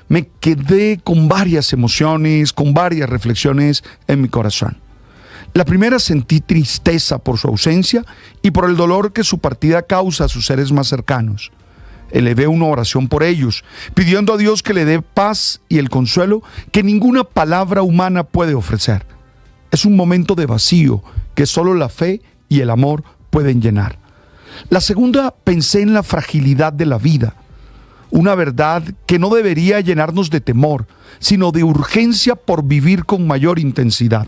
me quedé con varias emociones, con varias reflexiones en mi corazón. La primera, sentí tristeza por su ausencia y por el dolor que su partida causa a sus seres más cercanos. Elevé una oración por ellos, pidiendo a Dios que le dé paz y el consuelo que ninguna palabra humana puede ofrecer. Es un momento de vacío que solo la fe y el amor pueden llenar. La segunda, pensé en la fragilidad de la vida, una verdad que no debería llenarnos de temor, sino de urgencia por vivir con mayor intensidad.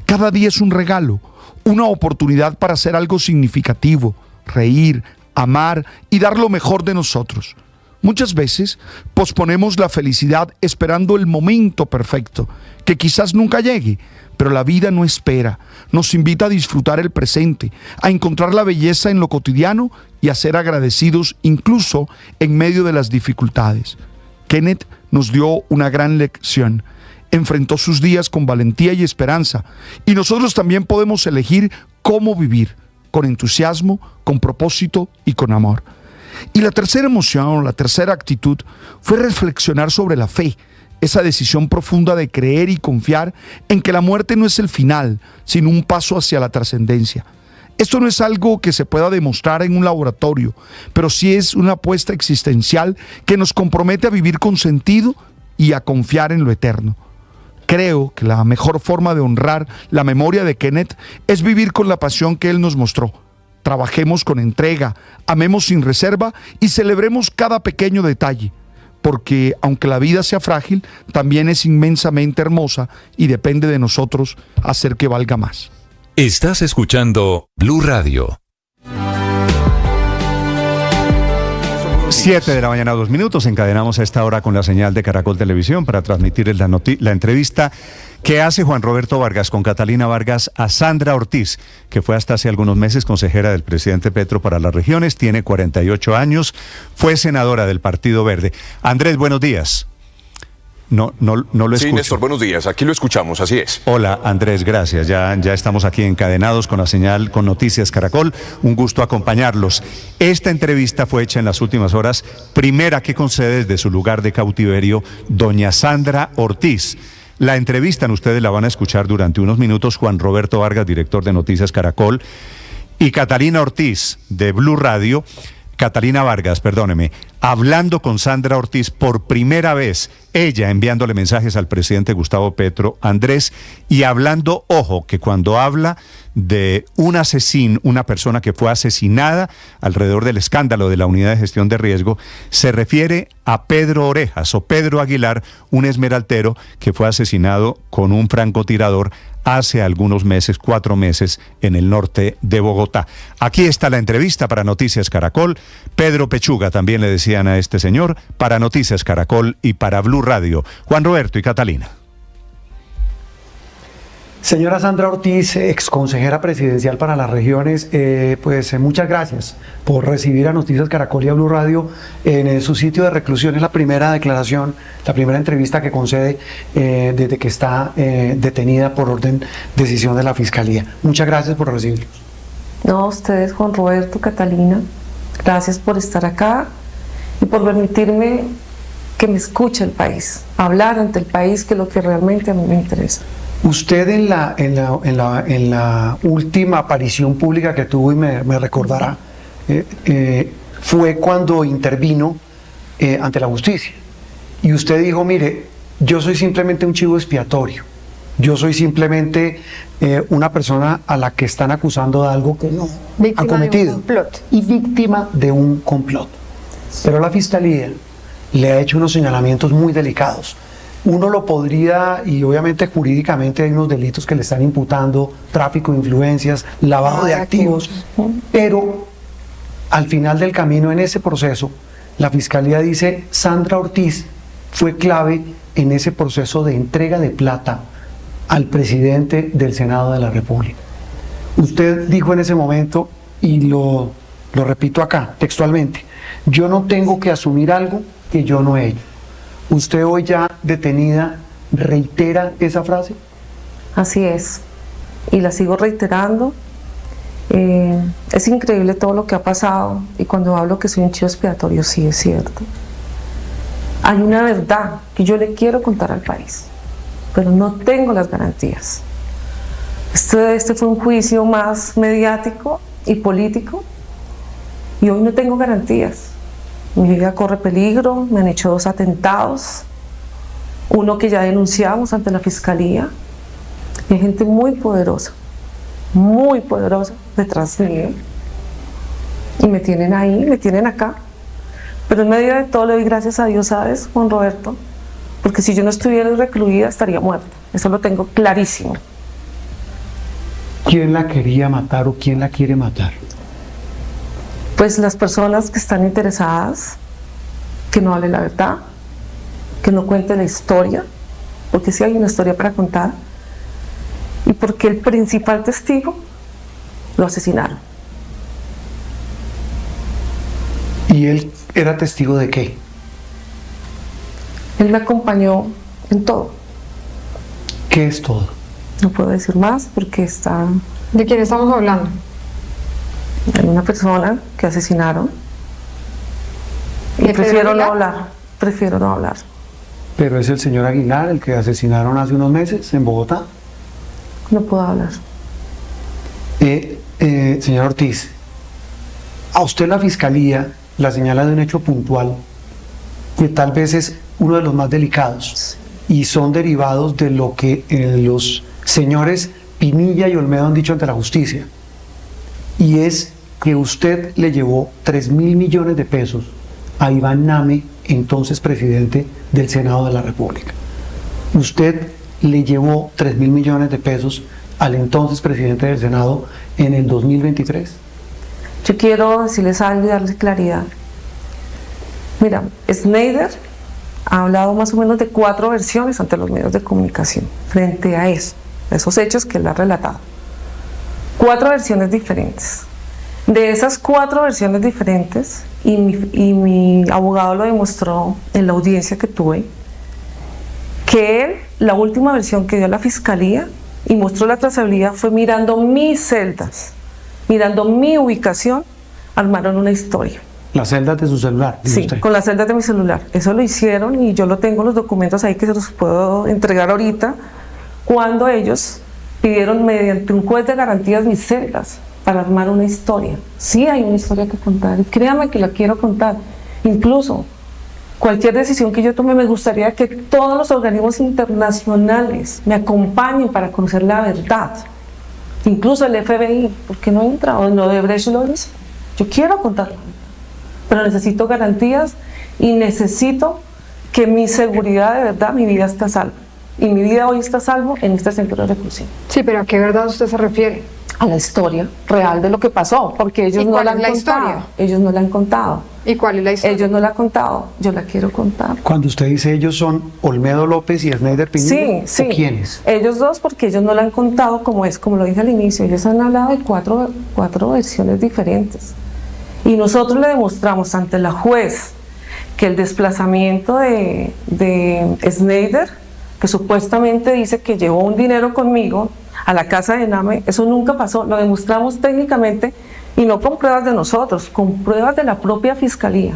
Cada día es un regalo, una oportunidad para hacer algo significativo, reír, amar y dar lo mejor de nosotros. Muchas veces posponemos la felicidad esperando el momento perfecto, que quizás nunca llegue, pero la vida no espera. Nos invita a disfrutar el presente, a encontrar la belleza en lo cotidiano y a ser agradecidos incluso en medio de las dificultades. Kenneth nos dio una gran lección. Enfrentó sus días con valentía y esperanza, y nosotros también podemos elegir cómo vivir, con entusiasmo, con propósito y con amor. Y la tercera emoción, la tercera actitud, fue reflexionar sobre la fe, esa decisión profunda de creer y confiar en que la muerte no es el final, sino un paso hacia la trascendencia. Esto no es algo que se pueda demostrar en un laboratorio, pero sí es una apuesta existencial que nos compromete a vivir con sentido y a confiar en lo eterno. Creo que la mejor forma de honrar la memoria de Kenneth es vivir con la pasión que él nos mostró. Trabajemos con entrega, amemos sin reserva y celebremos cada pequeño detalle, porque aunque la vida sea frágil, también es inmensamente hermosa y depende de nosotros hacer que valga más. Estás escuchando Blue Radio. 7 de la mañana, 2 minutos. Encadenamos a esta hora con la señal de Caracol Televisión para transmitir la entrevista que hace Juan Roberto Vargas con Catalina Vargas a Sandra Ortiz, que fue hasta hace algunos meses consejera del presidente Petro para las regiones, tiene 48 años, fue senadora del Partido Verde. Andrés, buenos días. No lo escucho. Sí, Néstor, buenos días. Aquí lo escuchamos, así es. Hola, Andrés, gracias. Ya estamos aquí encadenados con la señal, con Noticias Caracol. Un gusto acompañarlos. Esta entrevista fue hecha en las últimas horas, primera que concede desde su lugar de cautiverio, doña Sandra Ortiz. La entrevistan, ustedes la van a escuchar durante unos minutos, Juan Roberto Vargas, director de Noticias Caracol, y Catalina Ortiz, de Blue Radio. Catalina Vargas, perdóneme, hablando con Sandra Ortiz por primera vez, ella enviándole mensajes al presidente Gustavo Petro, Andrés, y hablando, ojo, que cuando habla de un asesino, una persona que fue asesinada alrededor del escándalo de la Unidad de Gestión de Riesgo, se refiere a Pedro Orejas o Pedro Aguilar, un esmeraltero que fue asesinado con un francotirador hace algunos meses, 4 meses, en el norte de Bogotá. Aquí está la entrevista para Noticias Caracol. Pedro Pechuga, también le decían a este señor, para Noticias Caracol y para Blue Radio. Juan Roberto y Catalina. Señora Sandra Ortiz, exconsejera presidencial para las regiones, muchas gracias por recibir a Noticias Caracol y a Blue Radio en su sitio de reclusión. Es la primera declaración, la primera entrevista que concede desde que está detenida por decisión de la Fiscalía. Muchas gracias por recibirnos. No, a ustedes, Juan Roberto, Catalina, gracias por estar acá y por permitirme que me escuche el país, hablar ante el país, que es lo que realmente a mí me interesa. Usted en la última aparición pública que tuvo, y me recordará, fue cuando intervino ante la justicia. Y usted dijo, mire, yo soy simplemente un chivo expiatorio. Yo soy simplemente una persona a la que están acusando de algo que no ha cometido. De un complot. Y víctima de un complot. Pero la Fiscalía le ha hecho unos señalamientos muy delicados. Uno lo podría, y obviamente jurídicamente hay unos delitos que le están imputando, tráfico de influencias, lavado de activos, pero al final del camino, en ese proceso, la Fiscalía dice, Sandra Ortiz fue clave en ese proceso de entrega de plata al presidente del Senado de la República. Usted dijo en ese momento, y lo repito acá, textualmente, yo no tengo que asumir algo que yo no he hecho. ¿Usted hoy ya detenida reitera esa frase? Así es, y la sigo reiterando. Es increíble todo lo que ha pasado, y cuando hablo que soy un chivo expiatorio, sí es cierto. Hay una verdad que yo le quiero contar al país, pero no tengo las garantías. Este fue un juicio más mediático y político y hoy no tengo garantías. Mi vida corre peligro, me han hecho 2 atentados, uno que ya denunciamos ante la fiscalía. Y hay gente muy poderosa detrás mío y me tienen ahí, me tienen acá. Pero en medio de todo le doy gracias a Dios, ¿sabes, Juan Roberto? Porque si yo no estuviera recluida estaría muerta, eso lo tengo clarísimo. ¿Quién la quería matar o quién la quiere matar? Pues las personas que están interesadas, que no hablen la verdad, que no cuenten la historia, porque sí hay una historia para contar, y porque el principal testigo lo asesinaron. ¿Y él era testigo de qué? Él me acompañó en todo. ¿Qué es todo? No puedo decir más porque está ¿De quién estamos hablando? en una persona que asesinaron. Y ¿De Pedro prefiero no Aguilar? hablar. Pero es el señor Aguilar, el que asesinaron hace unos meses en Bogotá. No puedo hablar. Señor Ortiz, a usted la fiscalía la señala de un hecho puntual que tal vez es uno de los más delicados y son derivados de lo que los señores Pinilla y Olmedo han dicho ante la justicia, y es que usted le llevó 3.000 millones de pesos a Iván Name, entonces presidente del Senado de la República. Usted le llevó 3.000 millones de pesos al entonces presidente del Senado en el 2023. Yo quiero decirles algo y darles claridad. Mira, Schneider ha hablado más o menos de 4 versiones ante los medios de comunicación frente a eso, esos hechos que él ha relatado. 4 versiones diferentes. De esas 4 versiones diferentes, y mi abogado lo demostró en la audiencia que tuve, que él, la última versión que dio a la fiscalía y mostró la trazabilidad fue mirando mis celdas, mirando mi ubicación, armaron una historia. Las celdas de su celular, dice Sí, usted. con las celdas de mi celular. Eso lo hicieron y yo lo tengo los documentos ahí que se los puedo entregar ahorita, cuando ellos pidieron mediante un juez de garantías mis celdas para armar una historia. Sí hay una historia que contar y créame que la quiero contar. Incluso cualquier decisión que yo tome, me gustaría que todos los organismos internacionales me acompañen para conocer la verdad. Incluso el FBI, porque no entra, o lo de Brecht lo dice. Yo quiero contar la verdad, pero necesito garantías y necesito que mi seguridad de verdad, mi vida está a salvo. Y mi vida hoy está a salvo en este centro de reclusión. Sí, pero ¿a qué verdad usted se refiere? A la historia real de lo que pasó, porque ellos ¿Y no cuál la es han la contado. historia? Ellos no la han contado. ¿Y cuál es la historia? Ellos no la han contado. Yo la quiero contar. Cuando usted dice ellos, ¿son Olmedo López y Schneider Pinilla? Sí. ¿O quiénes? Ellos dos, porque ellos no la han contado como es, como lo dije al inicio. Ellos han hablado de cuatro versiones diferentes. Y nosotros le demostramos ante la juez que el desplazamiento de Schneider, que supuestamente dice que llevó un dinero conmigo a la casa de Name, eso nunca pasó. Lo demostramos técnicamente y no con pruebas de nosotros, con pruebas de la propia fiscalía.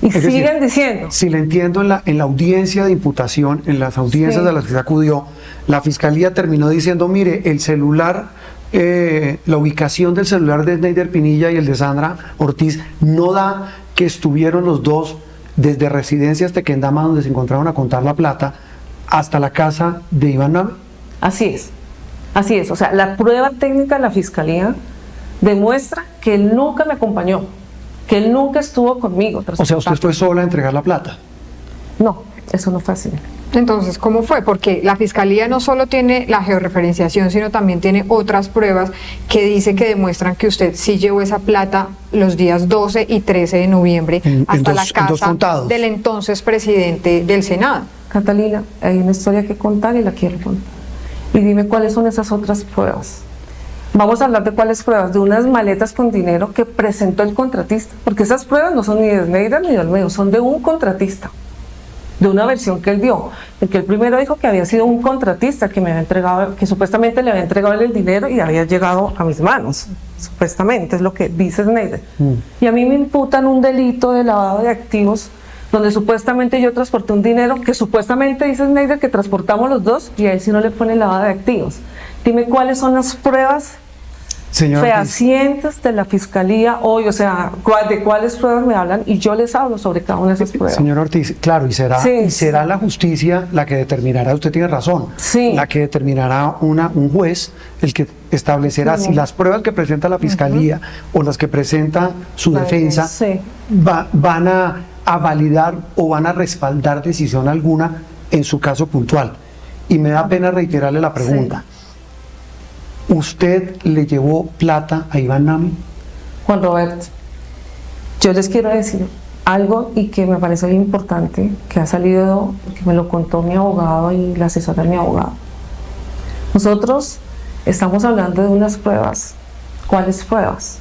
Y Es decir, siguen diciendo. Si le entiendo, en la audiencia de imputación, en las audiencias Sí. de las que se acudió, la fiscalía terminó diciendo, mire, el celular, la ubicación del celular de Schneider Pinilla y el de Sandra Ortiz no da que estuvieron los dos desde Residencias Tequendama, donde se encontraron a contar la plata, hasta la casa de Iván Name. Así es, o sea, la prueba técnica de la fiscalía demuestra que él nunca me acompañó, que él nunca estuvo conmigo. O sea, usted fue sola a entregar la plata. No, eso no fue así. Entonces, ¿cómo fue? Porque la Fiscalía no solo tiene la georreferenciación, sino también tiene otras pruebas que dice que demuestran que usted sí llevó esa plata los días 12 y 13 de noviembre hasta la en dos casa contados. del entonces presidente del Senado. Catalina, hay una historia que contar y la quiero contar. Y dime cuáles son esas otras pruebas. Vamos a hablar de cuáles pruebas, de unas maletas con dinero que presentó el contratista, porque esas pruebas no son ni de Schneider ni de Olmedo, son de un contratista, de una versión que él dio, porque él primero dijo que había sido un contratista que me había entregado, que supuestamente le había entregado el dinero y había llegado a mis manos, supuestamente es lo que dice Schneider. Y a mí me imputan un delito de lavado de activos donde supuestamente yo transporté un dinero que supuestamente dice Snyder que transportamos los dos y a él sí no le pone lavado de activos. Dime cuáles son las pruebas Señor Ortiz, fehacientes de la fiscalía hoy, o sea, de cuáles pruebas me hablan y yo les hablo sobre cada una de esas pruebas. señor Ortiz, claro, y será, Sí, será la justicia la que determinará, usted tiene razón, Sí. la que determinará un juez, el que establecerá si las pruebas que presenta la fiscalía o las que presenta su La defensa sí. van a validar o van a respaldar decisión alguna en su caso puntual. Y me da pena reiterarle la pregunta. ¿Usted le llevó plata a Iván Nami? Juan Roberto, yo les quiero decir algo y que me parece muy importante, que ha salido, que me lo contó mi abogado y la asesora de mi abogado. Nosotros estamos hablando de unas pruebas. ¿Cuáles pruebas?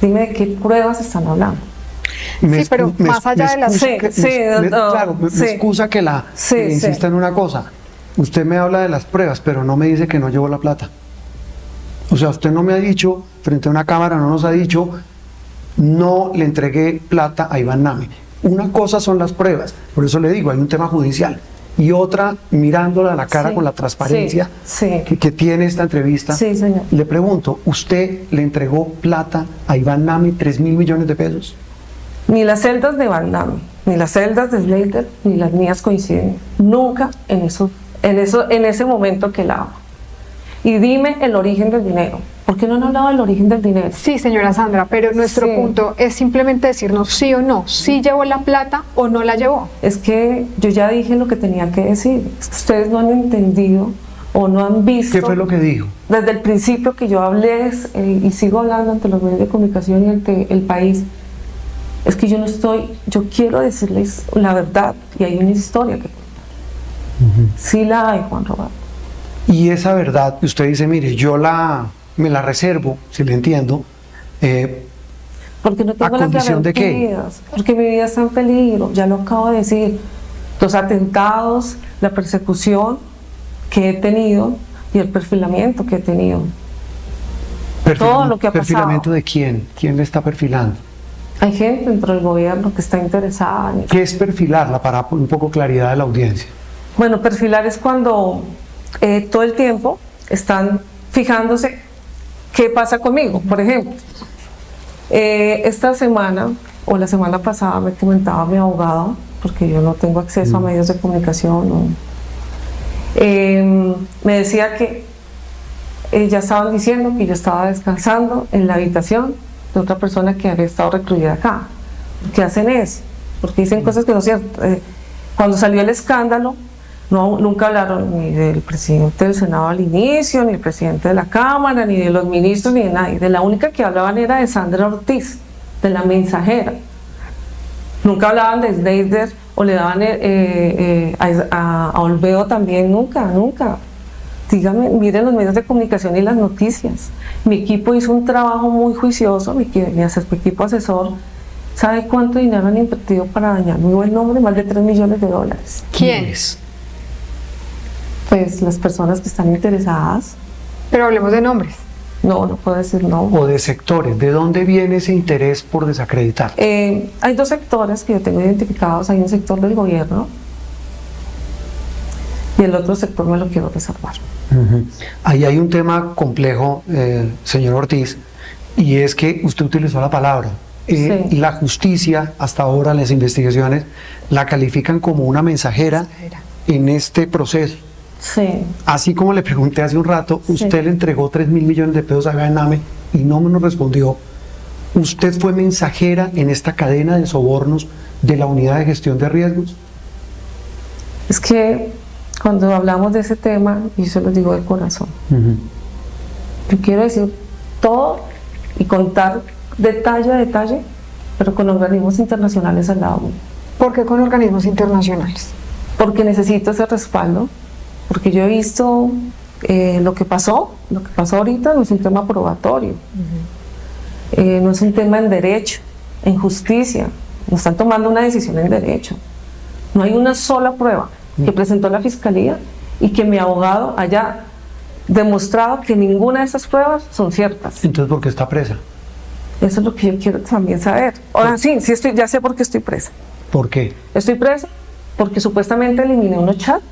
Dime de qué pruebas están hablando. Me Sí, pero me- más allá me de las- excusa Sí, que- sí, me- no, claro, me sí. excusa que Sí, que insista sí. en una cosa. Usted me habla de las pruebas, pero no me dice que no llevó la plata. O sea, usted no me ha dicho, frente a una cámara, no nos ha dicho, no le entregué plata a Iván Nami. Una cosa son las pruebas, por eso le digo, hay un tema judicial. Y otra, mirándola a la cara Sí, con la transparencia sí. que tiene esta entrevista, Sí, señor. le pregunto, ¿usted le entregó plata a Iván Nami, 3.000 millones de pesos? Ni las celdas de Van Damme, ni las celdas de Slater, ni las mías coinciden. Nunca en ese momento que la hago. Y dime el origen del dinero. ¿Por qué no han hablado del origen del dinero? Sí, señora Sandra, pero nuestro Sí. punto es simplemente decirnos sí o no, si llevó la plata o no la llevó. Es que yo ya dije lo que tenía que decir. Es que ustedes no han entendido o no han visto. ¿Qué fue lo que dijo? Desde el principio que yo hablé y sigo hablando ante los medios de comunicación y ante el país, es que yo quiero decirles la verdad y hay una historia que contar. Sí la hay, Juan Roberto. Y esa verdad, usted dice, mire, me la reservo, si le entiendo, Porque no tengo ¿A las condición de qué? garantías, porque mi vida está en peligro, ya lo acabo de decir. Los atentados, la persecución que he tenido y el perfilamiento que he tenido. Todo lo que ha ¿perfilamiento pasado. de quién? ¿Quién le está perfilando? Hay gente dentro del gobierno que está interesada en eso. ¿Qué es perfilarla para un poco claridad de la audiencia? Bueno, perfilar es cuando todo el tiempo están fijándose qué pasa conmigo. Por ejemplo, esta semana o la semana pasada me comentaba mi abogado, porque yo no tengo acceso a medios de comunicación, me decía que ya estaban diciendo que yo estaba descansando en la habitación de otra persona que había estado recluida acá. ¿Qué hacen eso? Porque dicen cosas que no son ciertas. Cuando salió el escándalo, nunca hablaron ni del presidente del Senado al inicio, ni del presidente de la Cámara, ni de los ministros, ni de nadie. De la única que hablaban era de Sandra Ortiz, de la mensajera. Nunca hablaban de Snyder o le daban a Olveo también, nunca. Díganme, miren los medios de comunicación y las noticias. Mi equipo hizo un trabajo muy juicioso, mi equipo asesor. ¿Sabe cuánto dinero han invertido para dañar mi buen nombre? Más de $3 millones. ¿Quiénes? Pues las personas que están interesadas. Pero hablemos de nombres. No puedo decir no. O de sectores, ¿de dónde viene ese interés por desacreditar? Hay dos sectores que yo tengo identificados. Hay un sector del gobierno y el otro sector me lo quiero reservar. Ahí hay un tema complejo, señor Ortiz, y es que usted utilizó la palabra. Sí. La justicia, hasta ahora las investigaciones, la califican como una mensajera en este proceso. Sí. Así como le pregunté hace un rato, usted le entregó 3.000 millones de pesos a Ganame y no me nos respondió. ¿Usted fue mensajera en esta cadena de sobornos de la unidad de gestión de riesgos? Es que cuando hablamos de ese tema, y se lo digo de corazón, yo quiero decir todo y contar detalle a detalle, pero con organismos internacionales al lado mío. ¿Por qué con organismos internacionales? Porque necesito ese respaldo, porque yo he visto lo que pasó ahorita no es un tema probatorio, no es un tema en derecho, en justicia, no están tomando una decisión en derecho. No hay una sola prueba que presentó la Fiscalía y que mi abogado haya demostrado que ninguna de esas pruebas son ciertas. Entonces, ¿por qué está presa? Eso es lo que yo quiero también saber. Ahora sí, ya sé por qué estoy presa. ¿Por qué? Estoy presa porque supuestamente eliminé unos chats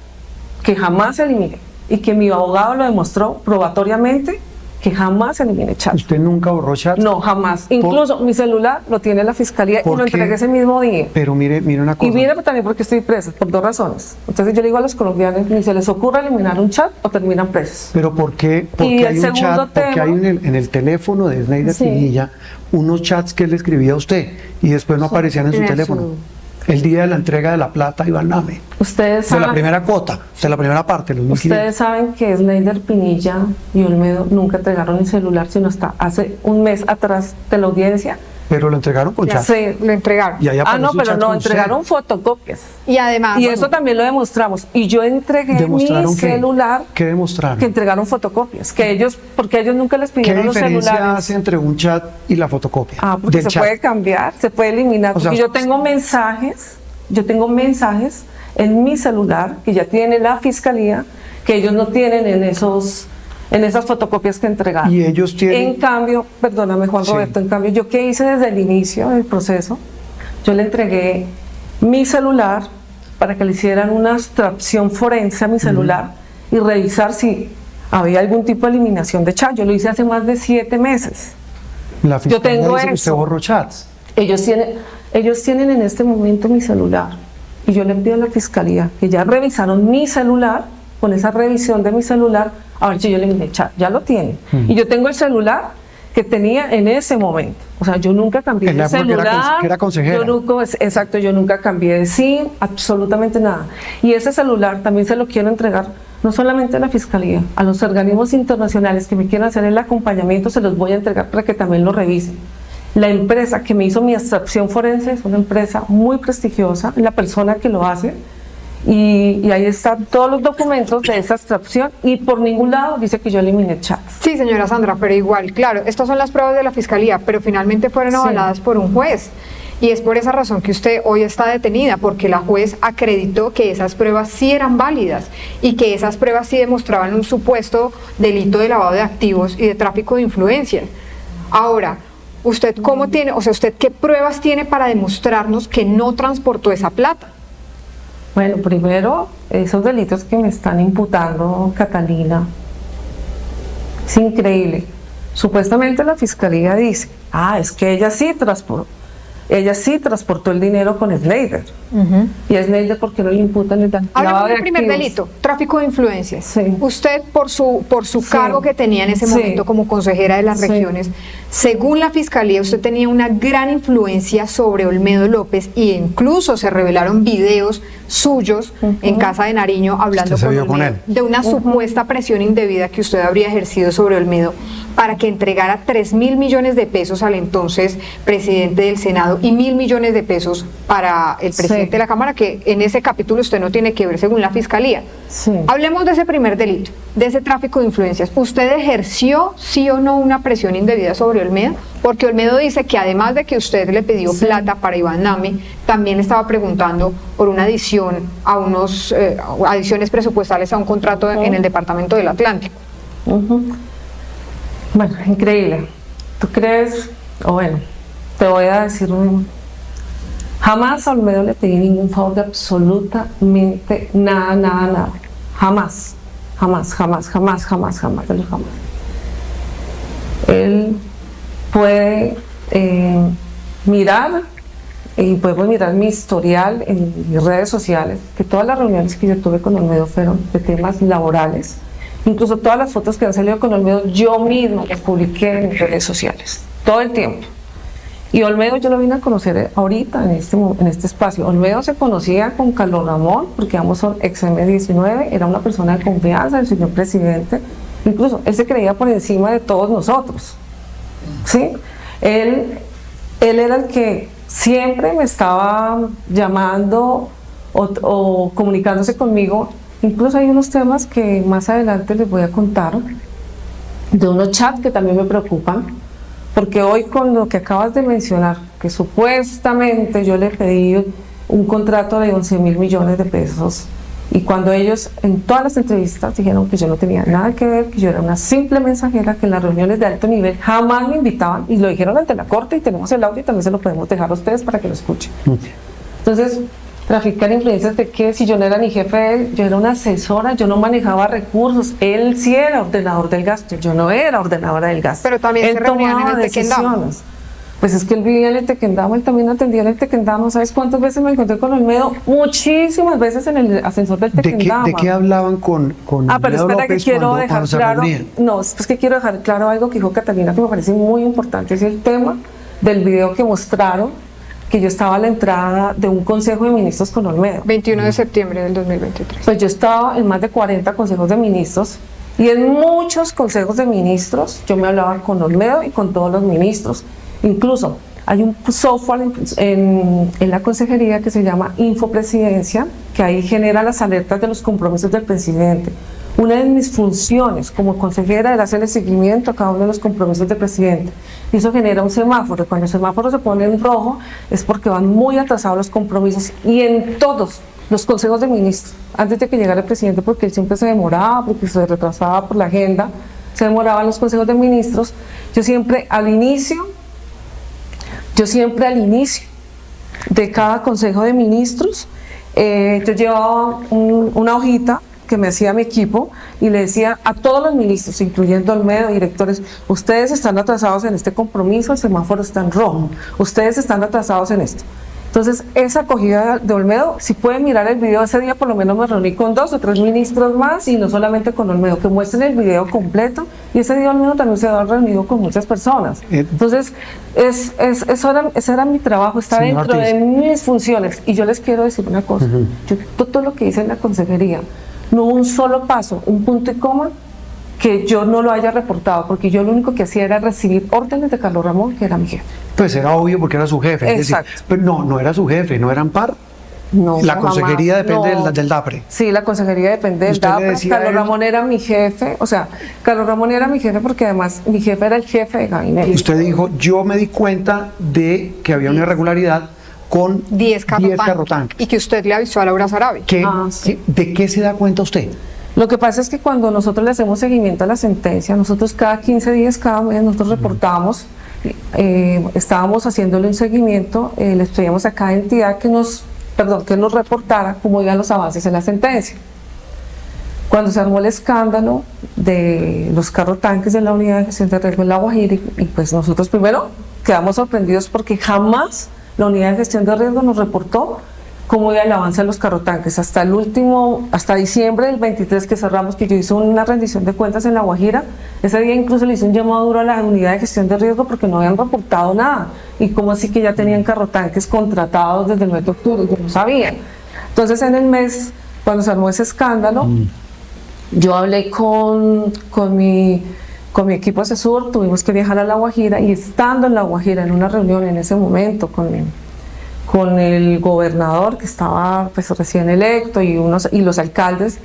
que jamás eliminé y que mi abogado lo demostró probatoriamente que jamás eliminé chats. ¿Usted nunca borró chats? No, jamás. Incluso mi celular lo tiene la fiscalía y ¿Por lo qué? entregué ese mismo día. Pero mire una cosa. Y mire también porque estoy presa, por 2 razones. Entonces yo le digo a los colombianos, ni se les ocurra eliminar un chat o terminan presos. Pero ¿por qué? Porque Y el hay un segundo chat, porque tema- hay en el teléfono de Sneider Sí. Pinilla unos chats que él le escribía a usted y después no aparecían en su en teléfono. El día de la entrega de la plata, Iván Name. Ustedes De la saben, primera cuota, de la primera parte, los 1.500. ustedes saben que Sneider Pinilla y Olmedo nunca entregaron el celular, sino hasta hace un mes atrás de la audiencia. Pero lo entregaron con Ya chats. sé. Lo entregaron. Y ahí Ah, aparece no, un pero chat no, con usted. entregaron fotocopias. Y además, Y eso también lo demostramos. Y yo entregué mi ¿Demostraron qué? celular, ¿Qué demostraron? que entregaron fotocopias, que ellos, porque ellos nunca les ¿Qué pidieron los diferencia celulares. hace entre un chat y la fotocopia? Ah, porque del se chat? puede cambiar, se puede eliminar. O sea, Porque yo tengo mensajes en mi celular que ya tiene la fiscalía, que ellos no tienen en esas fotocopias que entregaron. Y ellos tienen- En cambio, perdóname Juan Sí. Roberto, en cambio, ¿yo qué hice desde el inicio del proceso? Yo le entregué mi celular para que le hicieran una extracción forense a mi celular y revisar si había algún tipo de eliminación de chat. Yo lo hice hace más de 7 meses. La fiscalía tengo dice que usted eso. borró chats. Ellos tienen en este momento mi celular y yo le pido a la fiscalía que ya revisaron mi celular, con esa revisión de mi celular, a ver si yo le eliminé chat. Ya lo tienen. Y yo tengo el celular que tenía en ese momento. O sea, yo nunca cambié En de la época que era celular. que era consejera. Yo nunca, exacto, yo nunca cambié de SIM, absolutamente nada. Y ese celular también se lo quiero entregar no solamente a la fiscalía, a los organismos internacionales que me quieran hacer el acompañamiento, se los voy a entregar para que también lo revisen. La empresa que me hizo mi extracción forense es una empresa muy prestigiosa, la persona que lo hace, y ahí están todos los documentos de esa extracción y por ningún lado dice que yo eliminé chats. sí, señora Sandra, pero igual, claro, estas son las pruebas de la fiscalía, pero finalmente fueron Sí. avaladas por un juez. Y es por esa razón que usted hoy está detenida, porque la juez acreditó que esas pruebas sí eran válidas y que esas pruebas sí demostraban un supuesto delito de lavado de activos y de tráfico de influencias. Ahora, ¿usted cómo tiene, o sea, usted qué pruebas tiene para demostrarnos que no transportó esa plata? Bueno, primero, esos delitos que me están imputando, Catalina, es increíble. Supuestamente la fiscalía dice, es que ella sí transportó el dinero con Sneider. Y a Sneider, ¿por qué no le imputan el lavado Hablemos de del primer activos? delito, tráfico de influencias. Sí. Usted, por su Sí. cargo que tenía en ese Sí. momento como consejera de las Sí. regiones, según la fiscalía, usted tenía una gran influencia sobre Olmedo López e incluso se revelaron videos suyos en Casa de Nariño hablando ¿Usted se vio con Olmedo él? de una supuesta presión indebida que usted habría ejercido sobre Olmedo para que entregara 3.000 millones de pesos al entonces presidente del Senado y 1.000 millones de pesos para el presidente Sí. de la Cámara, que en ese capítulo usted no tiene que ver según la fiscalía. Sí. Hablemos de ese primer delito, de ese tráfico de influencias. ¿Usted ejerció sí o no una presión indebida sobre Olmedo? Porque Olmedo dice que además de que usted le pidió Sí. plata para Iván Name, también estaba preguntando por una adición a unos adiciones presupuestales a un contrato en el Departamento del Atlántico. Bueno, increíble. ¿Tú crees? O bueno, te voy a decir jamás a Olmedo le pedí ningún favor de absolutamente nada. Jamás. De los jamás. Él puede mirar y podemos mirar mi historial en mis redes sociales, que todas las reuniones que yo tuve con Olmedo fueron de temas laborales. Incluso todas las fotos que han salido con Olmedo, yo misma las publiqué en mis redes sociales, todo el tiempo. Y Olmedo yo lo vine a conocer ahorita, en este espacio. Olmedo se conocía con Carlos Ramón, porque ambos son ex M19, era una persona de confianza del señor presidente. Incluso él se creía por encima de todos nosotros. ¿Sí? Él era el que siempre me estaba llamando o comunicándose conmigo. Incluso hay unos temas que más adelante les voy a contar, de unos chats que también me preocupan, porque hoy con lo que acabas de mencionar, que supuestamente yo le pedí un contrato de 11.000 millones de pesos, y cuando ellos en todas las entrevistas dijeron que yo no tenía nada que ver, que yo era una simple mensajera, que en las reuniones de alto nivel jamás me invitaban, y lo dijeron ante la corte, y tenemos el audio y también se lo podemos dejar a ustedes para que lo escuchen. Entonces, traficar influencias de que si yo no era ni jefe de él, yo era una asesora, yo no manejaba recursos, él sí era ordenador del gasto, yo no era ordenadora del gasto. Pero también él se reunían en tomaba el Tequendama. decisiones. Pues es que él vivía en el Tequendama, él también atendía en el Tequendama. ¿Sabes cuántas veces me encontré con Olmedo? Muchísimas veces en el ascensor del Tequendama. ¿De qué hablaban con Pero Olmedo espera, que López quiero cuando dejar se claro. reunían? No, es que quiero dejar claro algo que dijo Catalina que me parece muy importante. Es el tema del video que mostraron, que yo estaba a la entrada de un consejo de ministros con Olmedo. 21 de septiembre del 2023. Pues yo estaba en más de 40 consejos de ministros y en muchos consejos de ministros yo me hablaba con Olmedo y con todos los ministros. Incluso hay un software en la consejería que se llama Infopresidencia, que ahí genera las alertas de los compromisos del presidente. Una de mis funciones como consejera era hacerle seguimiento a cada uno de los compromisos del presidente. Y eso genera un semáforo. Cuando el semáforo se pone en rojo es porque van muy atrasados los compromisos. Y en todos los consejos de ministros, antes de que llegara el presidente, porque él siempre se demoraba, porque se retrasaba por la agenda, se demoraban los consejos de ministros, yo siempre al inicio de cada consejo de ministros, yo llevaba una hojita que me hacía mi equipo y le decía a todos los ministros, incluyendo Olmedo, directores, ustedes están atrasados en este compromiso, el semáforo está en rojo, ustedes están atrasados en esto. Entonces, esa acogida de Olmedo, si pueden mirar el video, ese día por lo menos me reuní con 2 o 3 ministros más y no solamente con Olmedo, que muestren el video completo, y ese día Olmedo también se ha reunido con muchas personas. Entonces, ese era mi trabajo, está Señor dentro Ortiz. de mis funciones. Y yo les quiero decir una cosa, yo, todo lo que hice en la consejería, no hubo un solo paso, un punto y coma, que yo no lo haya reportado, porque yo lo único que hacía era recibir órdenes de Carlos Ramón, que era mi jefe. Pues era obvio porque era su jefe. Es decir, Exacto. pero no era su jefe, no era Ampar. No, La jamás, consejería depende no. del DAPRE. Sí, la consejería depende del Usted le DAPRE. decía a Carlos él- Ramón era mi jefe, o sea, Carlos Ramón era mi jefe porque además mi jefe era el jefe de gabinete. Usted dijo, yo me di cuenta de que había una irregularidad con 10 carrotanques. carrotanques. Y que usted le avisó a Laura Sarabia. Sí. ¿De qué se da cuenta usted? Lo que pasa es que cuando nosotros le hacemos seguimiento a la sentencia, nosotros cada 15 días, cada mes, nosotros reportamos, estábamos haciéndole un seguimiento, les pedíamos a cada entidad que nos reportara cómo iban los avances en la sentencia. Cuando se armó el escándalo de los carrotanques de la unidad de gestión de riesgo en La Guajira, y pues nosotros primero quedamos sorprendidos porque jamás la unidad de gestión de riesgo nos reportó cómo iba el avance de los carrotanques. Hasta diciembre del 23 que cerramos, que yo hice una rendición de cuentas en La Guajira, ese día incluso le hice un llamado duro a la unidad de gestión de riesgo porque no habían reportado nada. Y cómo así que ya tenían carrotanques contratados desde el mes de octubre, yo no sabía. Entonces en el mes, cuando se armó ese escándalo, yo hablé con mi equipo asesor, tuvimos que viajar a La Guajira, y estando en La Guajira en una reunión en ese momento con el gobernador que estaba pues recién electo y los alcaldes,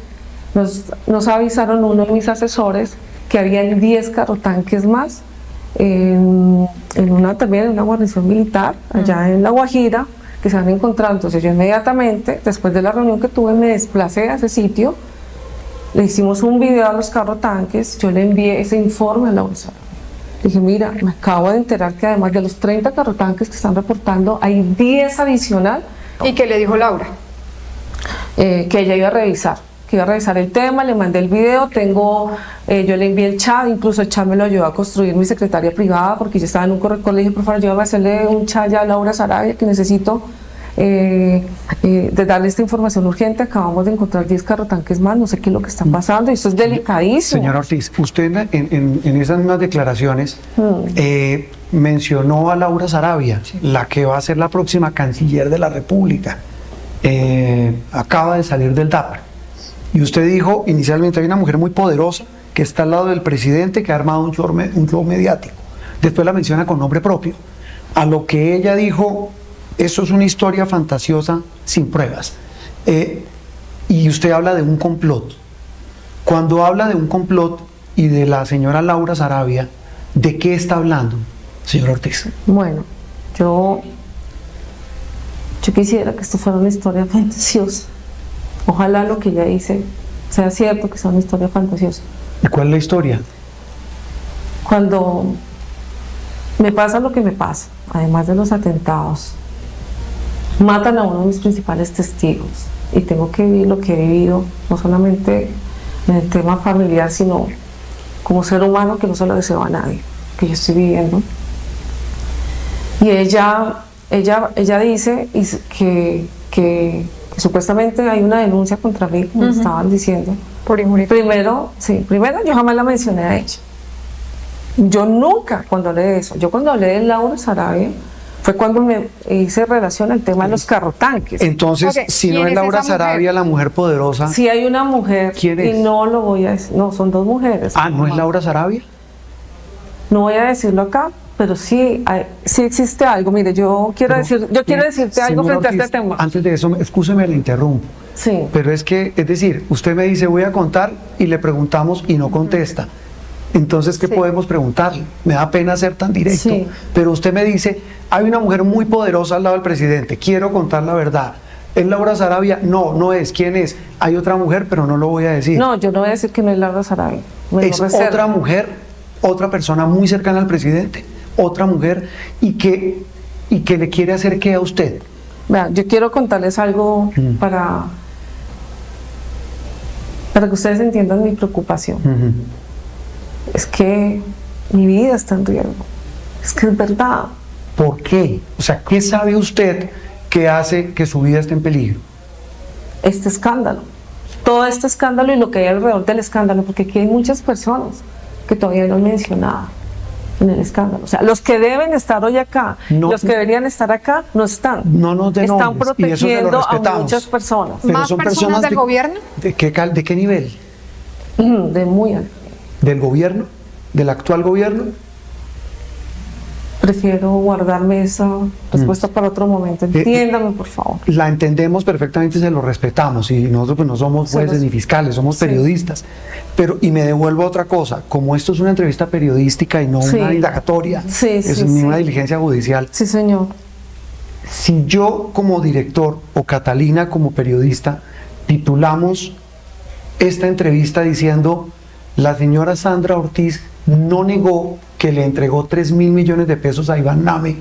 nos avisaron uno de mis asesores que habían 10 carrotanques más también en una guarnición militar allá en La Guajira que se han encontrado. Entonces yo inmediatamente, después de la reunión que tuve, me desplacé a ese sitio, le hicimos un video a los carrotanques, yo le envié ese informe a la bolsa. Dije, mira, me acabo de enterar que además de los 30 carrotanques que están reportando, hay 10 adicional. ¿Y qué le dijo Laura? Que ella iba a revisar el tema, le mandé el video, yo le envié el chat, incluso el chat me lo ayudó a construir mi secretaria privada, porque yo estaba en un corrector, le dije, por favor, ayúdame a hacerle un chat ya a Laura Sarabia, que necesito de darle esta información urgente. Acabamos de encontrar 10 carrotanques más, no sé qué es lo que está pasando, y esto es delicadísimo. Señor Ortiz, usted en esas mismas declaraciones mencionó a Laura Sarabia, la que va a ser la próxima canciller de la República. Acaba de salir del DAPRE. Y usted dijo, inicialmente hay una mujer muy poderosa que está al lado del presidente, que ha armado un show mediático. Después la menciona con nombre propio. A lo que ella dijo, eso es una historia fantasiosa sin pruebas. Y usted habla de un complot. Cuando habla de un complot y de la señora Laura Sarabia, ¿de qué está hablando, señor Ortiz? Bueno, yo quisiera que esto fuera una historia fantasiosa. Ojalá lo que ella dice sea cierto, que sea una historia fantasiosa. ¿Y cuál es la historia? Cuando me pasa lo que me pasa, además de los atentados, Matan a uno de mis principales testigos y tengo que vivir lo que he vivido, no solamente en el tema familiar, sino como ser humano, que no se lo deseo a nadie, que yo estoy viviendo. Y ella dice que supuestamente hay una denuncia contra mí, como estaban diciendo. Por injuria. Primero yo jamás la mencioné a ella. Yo nunca, cuando hablé de eso, yo cuando hablé de Laura Sarabia, fue cuando me hice relación al tema de los carrotanques. Entonces, Ok, si no ¿quién es es Laura esa mujer? Sarabia, la mujer poderosa. Si hay una mujer, ¿Quién es? y no lo voy a decir, no, son dos mujeres. Ah, ¿no es Laura Sarabia? No voy a decirlo acá, pero sí existe algo. Mire, yo quiero decirte algo Señor frente a Ortiz, este tema. Antes de eso, excúseme, le interrumpo. Sí. Pero es decir, usted me dice, voy a contar, y le preguntamos y no contesta. Entonces, ¿qué podemos preguntarle? Me da pena ser tan directo. Sí. Pero usted me dice, hay una mujer muy poderosa al lado del presidente, quiero contar la verdad. ¿Es Laura Sarabia? No, no es. ¿Quién es? Hay otra mujer, pero no lo voy a decir. No, yo no voy a decir que no es Laura Sarabia. Me Es lo reservo. otra mujer, otra persona muy cercana al presidente, otra mujer, y que le quiere hacer qué a usted. Vean, yo quiero contarles algo para que ustedes entiendan mi preocupación. Es que mi vida está en riesgo. Es que es verdad. ¿Por qué? O sea, ¿qué sabe usted que hace que su vida esté en peligro? Este escándalo. Todo este escándalo y lo que hay alrededor del escándalo, porque aquí hay muchas personas que todavía no han mencionado en el escándalo. O sea, los que deben estar hoy acá, No, los que deberían estar acá, no están. No nos dé Están nombres, y eso se lo protegiendo a respetamos. muchas personas. Pero ¿Más son personas del gobierno? ¿De qué nivel? De muy alto. ¿Del gobierno? ¿Del actual gobierno? Prefiero guardarme esa respuesta para otro momento. Entiéndame, por favor. La entendemos perfectamente, se lo respetamos, y nosotros pues no somos jueces ni fiscales, somos Sí. periodistas. Pero, y me devuelvo a otra cosa, como esto es una entrevista periodística y no Sí. una indagatoria, Sí, es sí, ni sí. una diligencia judicial, Sí, señor. si yo como director o Catalina como periodista titulamos esta entrevista diciendo la señora Sandra Ortiz no negó que le entregó 3.000 millones de pesos a Iván Name,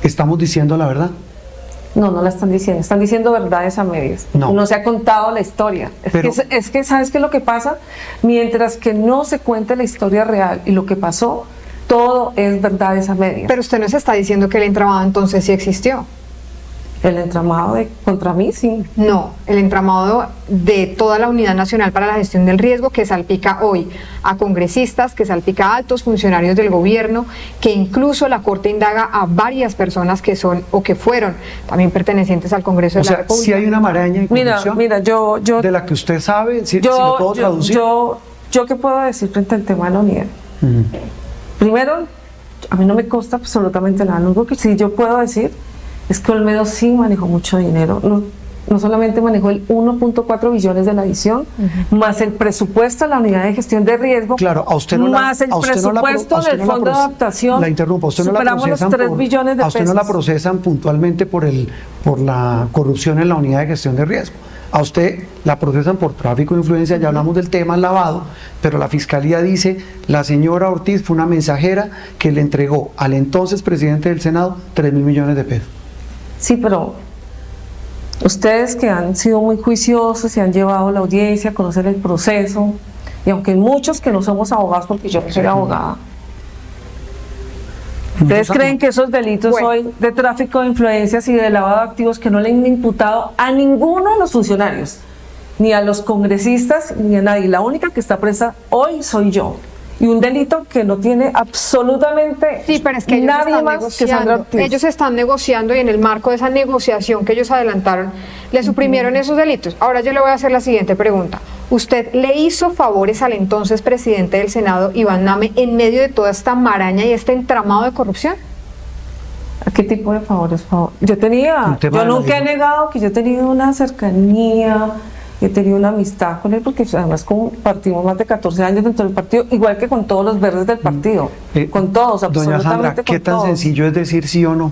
¿estamos diciendo la verdad? No, no la están diciendo verdades a medias. No. No se ha contado la historia. Pero- Es que, ¿sabes qué es lo que pasa? Mientras que no se cuente la historia real y lo que pasó, todo es verdades a medias. Pero usted nos está diciendo que el entramado entonces sí existió. El entramado contra mí, sí. No, el entramado de toda la Unidad Nacional para la Gestión del Riesgo, que salpica hoy a congresistas, que salpica a altos funcionarios del gobierno, que incluso la Corte indaga a varias personas que son o que fueron también pertenecientes al Congreso de O la sea, República. si hay una maraña de corrupción yo de la que usted sabe, si lo puedo traducir. yo qué puedo decir frente al tema de la unidad. Primero, a mí no me consta absolutamente nada. Lo único que sí yo puedo decir es que Olmedo sí manejó mucho dinero. No solamente manejó el 1.4 billones de la adición, más el presupuesto de la unidad de gestión de riesgo, Claro, a usted no más el presupuesto del fondo de adaptación. La interrumpo, a usted no la superamos los procesan 3 billones de a usted pesos. no la procesan puntualmente por la corrupción en la unidad de gestión de riesgo. A usted la procesan por tráfico de influencia, ya hablamos del tema lavado, pero la fiscalía dice, la señora Ortiz fue una mensajera que le entregó al entonces presidente del Senado 3.000 millones de pesos. Sí, pero ustedes que han sido muy juiciosos y han llevado la audiencia a conocer el proceso, y aunque muchos que no somos abogados, porque yo no soy abogada, ¿ustedes creen que esos delitos Bueno. hoy de tráfico de influencias y de lavado de activos que no le han imputado a ninguno de los funcionarios, ni a los congresistas, ni a nadie? La única que está presa hoy soy yo. Y un delito que no tiene absolutamente Sí, pero es que ellos nadie están más que Sandra negociando. Ortiz. Ellos están negociando y en el marco de esa negociación que ellos adelantaron, le suprimieron esos delitos. Ahora yo le voy a hacer la siguiente pregunta. ¿Usted le hizo favores al entonces presidente del Senado, Iván Name, en medio de toda esta maraña y este entramado de corrupción? ¿A qué tipo de favores? Yo Un tenía, tema yo de la nunca he misma. negado que yo he tenido una cercanía, he tenido una amistad con él, porque además compartimos más de 14 años dentro del partido, igual que con todos los verdes del partido, con todos, Doña absolutamente Sandra, con ¿qué tan todos. sencillo es decir sí o no?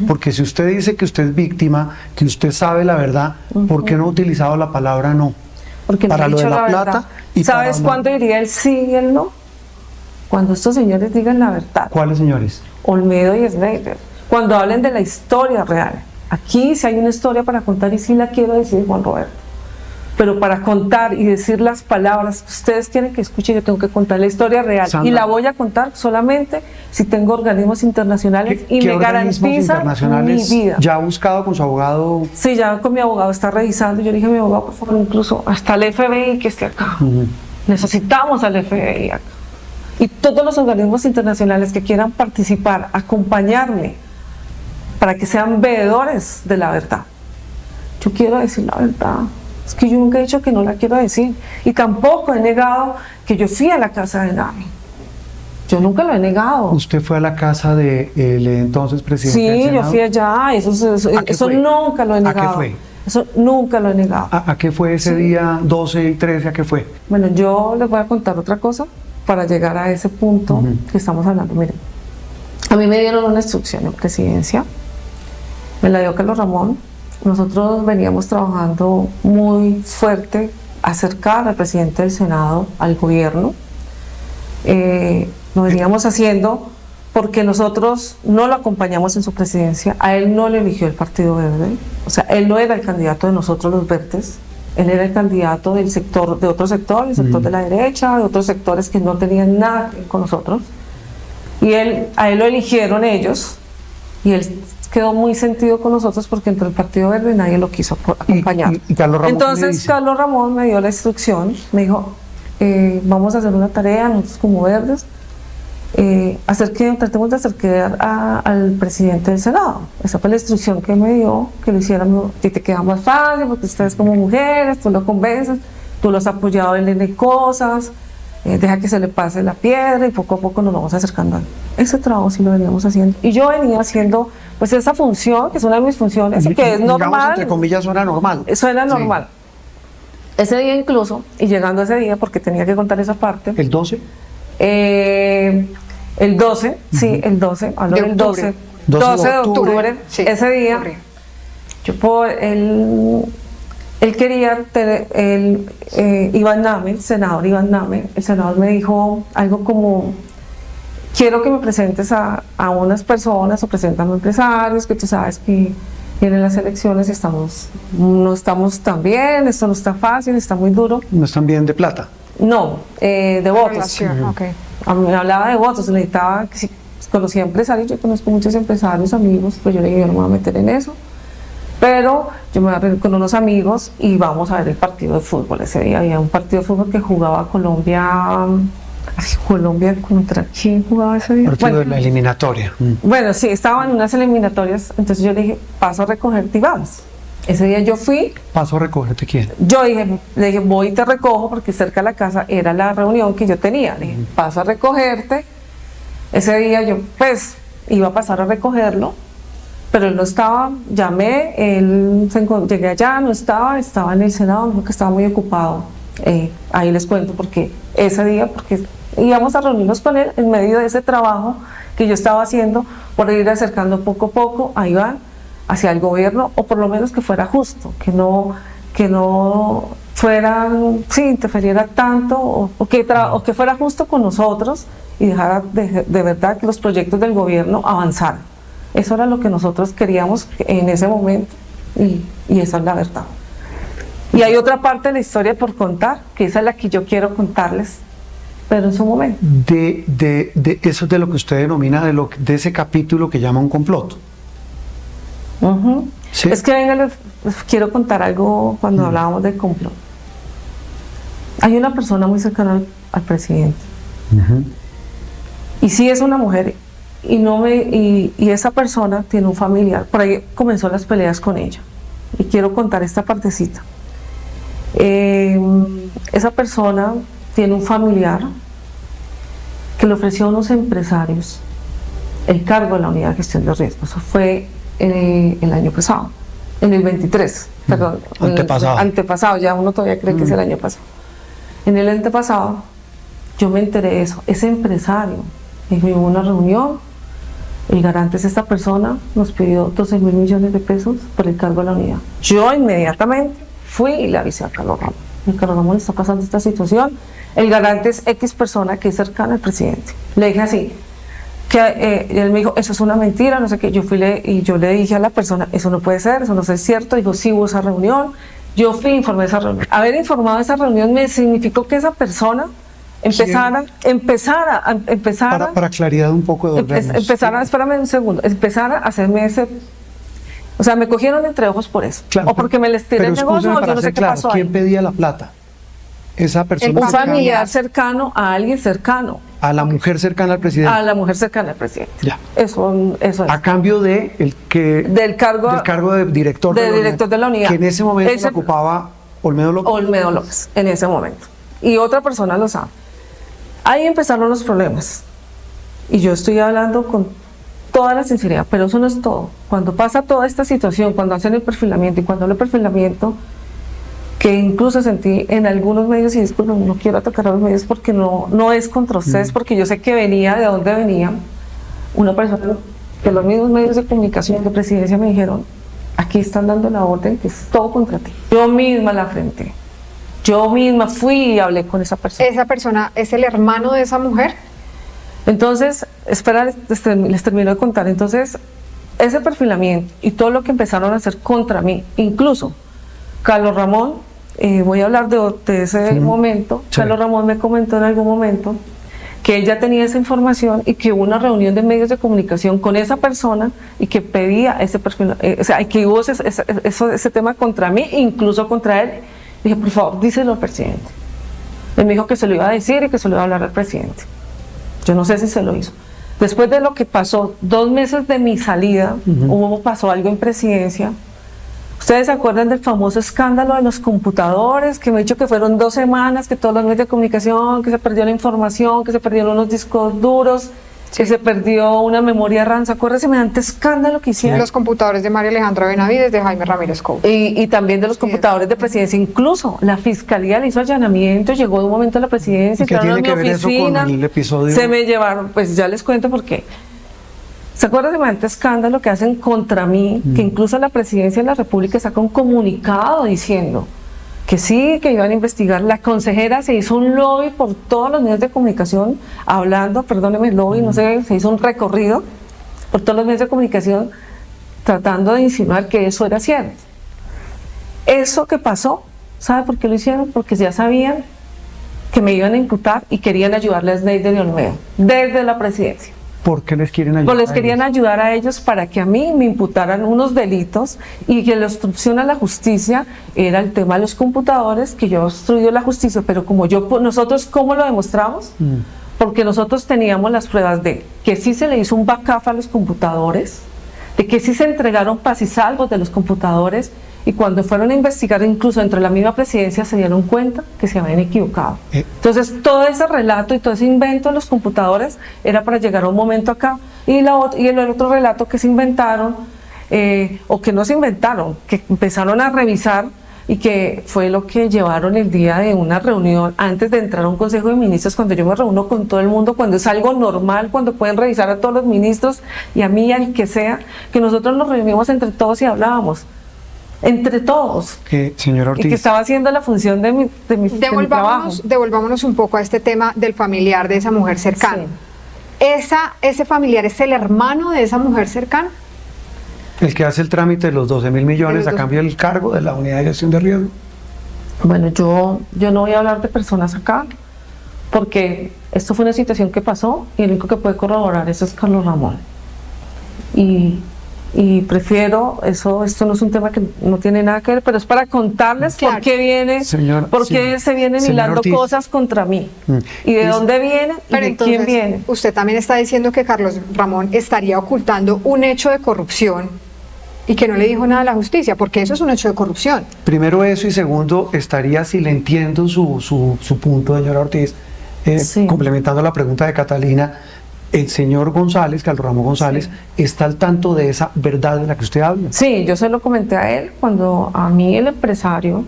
Porque si usted dice que usted es víctima, que usted sabe la verdad, ¿por qué no ha utilizado la palabra no? Porque no para he lo de dicho la plata verdad. y ¿Sabes para- cuándo diría el sí y el no? Cuando estos señores digan la verdad. ¿Cuáles señores? Olmedo y Schneider, cuando hablen de la historia real. aquí sí hay una historia para contar y sí la quiero decir, Juan Roberto. Pero para contar y decir las palabras que ustedes quieren que escuche, yo tengo que contar la historia real. Sandra, y la voy a contar solamente si tengo organismos internacionales y ¿Qué me organismos garantiza mi internacionales vida. ya ha buscado con su abogado? Sí, ya con mi abogado está revisando. Yo le dije a mi abogado, por favor, incluso hasta el FBI que esté acá. Necesitamos al FBI acá. Y todos los organismos internacionales que quieran participar, acompañarme, para que sean veedores de la verdad. Yo quiero decir la verdad. Es que yo nunca he dicho que no la quiero decir. Y tampoco he negado que yo fui a la casa de Nami. Yo nunca lo he negado. ¿Usted fue a la casa del entonces presidente del Sí, yo Senado? fui allá. Eso fue? nunca lo he ¿A qué negado. fue? Eso nunca lo he negado. ¿A qué fue ese día 12 y 13? ¿A qué fue? Bueno, yo les voy a contar otra cosa para llegar a ese punto que estamos hablando. Miren, a mí me dieron una instrucción en presidencia, me la dio Carlos Ramón. Nosotros veníamos trabajando muy fuerte, acercar al presidente del Senado al gobierno. Lo veníamos haciendo porque nosotros no lo acompañamos en su presidencia, a él no le eligió el Partido Verde, o sea, él no era el candidato de nosotros los verdes, él era el candidato del sector, de otro sector, el sector de la derecha, de otros sectores que no tenían nada que ver con nosotros, y a él lo eligieron ellos, y él quedó muy sentido con nosotros porque entre el Partido Verde nadie lo quiso acompañar. ¿Y Carlos Ramón qué le Entonces dice? Carlos Ramón me dio la instrucción, me dijo, vamos a hacer una tarea, nosotros como verdes, tratemos de acercar al presidente del Senado. Esa fue la instrucción que me dio, que lo hiciéramos, y te queda más fácil, porque ustedes como mujeres, tú lo convences, tú lo has apoyado en N cosas, deja que se le pase la piedra y poco a poco nos vamos acercando a él. Ese trabajo sí lo veníamos haciendo. Y yo venía haciendo pues esa función, que es una de mis funciones, y que es Digamos, normal. entre comillas, suena normal. Suena normal. Ese día incluso, y llegando a ese día, porque tenía que contar esa parte, ¿El 12? el 12, sí, el 12, hablo De del octubre. 12 de octubre, Sí, ese día, ocurrió. él quería tener, Iván Name, el senador me dijo algo como, quiero que me presentes a unas personas o preséntame empresarios, que tú sabes que vienen las elecciones y no estamos tan bien, esto no está fácil, está muy duro. ¿No están bien de plata? No, de votos. Relación, ok. A mí me hablaba de votos, necesitaba que si conocía empresarios, yo conozco muchos empresarios, amigos, pues yo le dije, yo no me voy a meter en eso, pero yo me voy a reunir con unos amigos y vamos a ver el partido de fútbol. Ese día había un partido de fútbol que jugaba Colombia contra quién jugaba ese día. Partido de la eliminatoria. Bueno, sí, estaban en unas eliminatorias, entonces yo le dije, paso a recogerte y vamos. Ese día yo fui, ¿Paso a recogerte quién? le dije, voy y te recojo, porque cerca de la casa era la reunión que yo tenía. Le dije, paso a recogerte. Ese día yo, pues, iba a pasar a recogerlo, pero él no estaba. Llamé, llegué allá, no estaba en el Senado, dijo que estaba muy ocupado. Ahí les cuento, porque ese día, porque íbamos a reunirnos con él en medio de ese trabajo que yo estaba haciendo, por ir acercando poco a poco a Iván hacia el gobierno, o por lo menos que fuera justo, que no fuera, sí, interferiera tanto, o que fuera justo con nosotros y dejara de verdad que los proyectos del gobierno avanzaran. Eso era lo que nosotros queríamos en ese momento, y esa es la verdad. Y hay otra parte de la historia por contar, que esa es la que yo quiero contarles, pero en su momento. Eso es de lo que usted denomina, de ese capítulo que llama un complot. ¿Sí? Es que venga, les quiero contar algo cuando hablábamos del complot. Hay una persona muy cercana al presidente, y sí es una mujer, y esa persona tiene un familiar, por ahí comenzó las peleas con ella, y quiero contar esta partecita. Esa persona tiene un familiar que le ofreció a unos empresarios el cargo de la unidad de gestión de riesgos. Eso fue el año pasado, en el 23, perdón, antepasado, ya uno todavía cree que es el año pasado. En el antepasado yo me enteré de eso. Ese empresario me dijo, hubo una reunión, el garante es esta persona, nos pidió 12 mil millones de pesos por el cargo de la unidad. Yo inmediatamente fui y le avisé a Carlos Ramón. Carlos Ramón, está pasando esta situación, el garante es X persona que es cercana al presidente. Le dije así, él me dijo, eso es una mentira, no sé qué. Yo le dije a la persona, eso no puede ser, eso no es cierto. Dijo, sí hubo esa reunión. Yo fui a informar de esa reunión. Haber informado de esa reunión me significó que esa persona empezara. Para claridad un poco de espérame un segundo, empezara a hacerme ese. O sea, me cogieron entre ojos por eso. Claro, o porque me les tiré el negocio, o yo no sé qué pasó. ¿Quién pedía la plata? Esa persona. Un familiar cercano a alguien cercano. A la mujer cercana al presidente. A la mujer cercana al presidente. Ya. Eso es. A cambio de del cargo de director de la unidad. Que en ese momento lo ocupaba Olmedo López. Olmedo López, en ese momento. Y otra persona lo sabe. Ahí empezaron los problemas. Y yo estoy hablando con toda la sinceridad, pero eso no es todo. Cuando pasa toda esta situación, cuando hacen el perfilamiento, y cuando hablo de perfilamiento, que incluso sentí en algunos medios, y disculpen, no quiero atacar a los medios porque no es contra ustedes, porque yo sé que venía de dónde venía una persona que los mismos medios de comunicación de presidencia me dijeron, aquí están dando la orden que es todo contra ti. Yo misma la enfrenté, yo misma fui y hablé con esa persona. ¿Esa persona es el hermano de esa mujer? Entonces, espera, les termino de contar. Entonces, ese perfilamiento y todo lo que empezaron a hacer contra mí, incluso Carlos Ramón, voy a hablar de ese momento. Sí. Carlos Ramón me comentó en algún momento que él ya tenía esa información y que hubo una reunión de medios de comunicación con esa persona y que pedía ese perfil, o sea, que hubo ese tema contra mí, incluso contra él. Dije, por favor, díselo al presidente. Él me dijo que se lo iba a decir y que se lo iba a hablar al presidente. Yo no sé si se lo hizo. Después de lo que pasó, 2 meses de mi salida, pasó algo en presidencia. ¿Ustedes se acuerdan del famoso escándalo de los computadores? Que me he dicho que fueron 2 semanas, que todos los medios de comunicación, que se perdió la información, que se perdieron unos discos duros, que se perdió una memoria RAM. ¿Se acuerdan semejante escándalo que hicieron? Los computadores de María Alejandra Benavides, de Jaime Ramírez Cobo. Y también de los computadores de presidencia. Incluso la fiscalía le hizo allanamiento, llegó de un momento a la presidencia, entraron a mi oficina, el episodio? Se me llevaron, pues ya les cuento por qué. ¿Se acuerdan de semejante escándalo que hacen contra mí? Que incluso la presidencia de la República saca un comunicado diciendo que sí, que iban a investigar. La consejera se hizo un lobby por todos los medios de comunicación, hablando, perdóneme, lobby, no sé, se hizo un recorrido por todos los medios de comunicación tratando de insinuar que eso era cierto. Eso que pasó, ¿sabe por qué lo hicieron? Porque ya sabían que me iban a imputar y querían ayudarle a Snyder y Olmedo, desde la presidencia. ¿Por qué les quieren ayudar? Pues les querían ayudar a ellos para que a mí me imputaran unos delitos y que la obstrucción a la justicia era el tema de los computadores, que yo obstruí la justicia, pero como nosotros, ¿cómo lo demostramos? Porque nosotros teníamos las pruebas de que sí se le hizo un backup a los computadores, de que sí se entregaron paz y salvos de los computadores, y cuando fueron a investigar, incluso dentro de la misma presidencia, se dieron cuenta que se habían equivocado. Entonces, todo ese relato y todo ese invento de los computadores era para llegar a un momento acá. Y el otro relato que se inventaron, o que no se inventaron, que empezaron a revisar, y que fue lo que llevaron el día de una reunión, antes de entrar a un consejo de ministros, cuando yo me reúno con todo el mundo, cuando es algo normal, cuando pueden revisar a todos los ministros, y a mí, al que sea, que nosotros nos reunimos entre todos y hablábamos. Entre todos. Señora Ortiz. Y que estaba haciendo la función de mi trabajo. Devolvámonos un poco a este tema del familiar de esa mujer cercana. Sí. ¿Ese familiar es el hermano de esa mujer cercana? El que hace el trámite de los 12.000 millones a cambio del cargo de la unidad de gestión de riesgo. Bueno, yo no voy a hablar de personas acá, porque esto fue una situación que pasó y el único que puede corroborar eso es Carlos Ramón. Y prefiero, esto no es un tema que no tiene nada que ver, pero es para contarles por qué se vienen hilando cosas contra mí, y de dónde vienen y de quién vienen. Usted también está diciendo que Carlos Ramón estaría ocultando un hecho de corrupción y que no le dijo nada a la justicia, porque eso es un hecho de corrupción. Primero eso, y segundo, estaría, si le entiendo su punto, señora Ortiz, complementando la pregunta de Catalina, el señor González, Carlos Ramón González, ¿está al tanto de esa verdad de la que usted habla? Sí, yo se lo comenté a él cuando a mí el empresario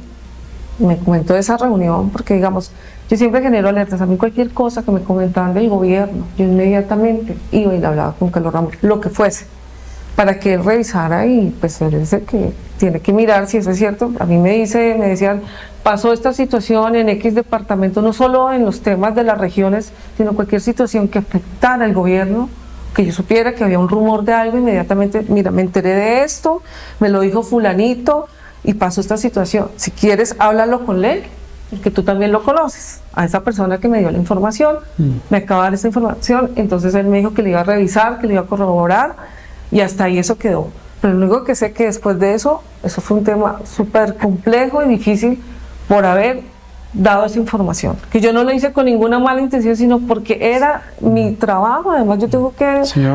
me comentó de esa reunión, porque digamos, yo siempre genero alertas. A mí cualquier cosa que me comentaban del gobierno, yo inmediatamente iba y le hablaba con Carlos Ramón, lo que fuese, para que él revisara, y pues él es el que tiene que mirar si eso es cierto. A mí me decían, pasó esta situación en X departamento, no solo en los temas de las regiones, sino cualquier situación que afectara al gobierno, que yo supiera que había un rumor de algo, inmediatamente, mira, me enteré de esto, me lo dijo fulanito y pasó esta situación. Si quieres, háblalo con él, porque tú también lo conoces, a esa persona que me dio la información, me acaba de dar esa información, entonces él me dijo que le iba a revisar, que le iba a corroborar, y hasta ahí eso quedó. Pero lo único que sé que después de eso fue un tema súper complejo y difícil por haber dado esa información, que yo no lo hice con ninguna mala intención, sino porque era mi trabajo. Además yo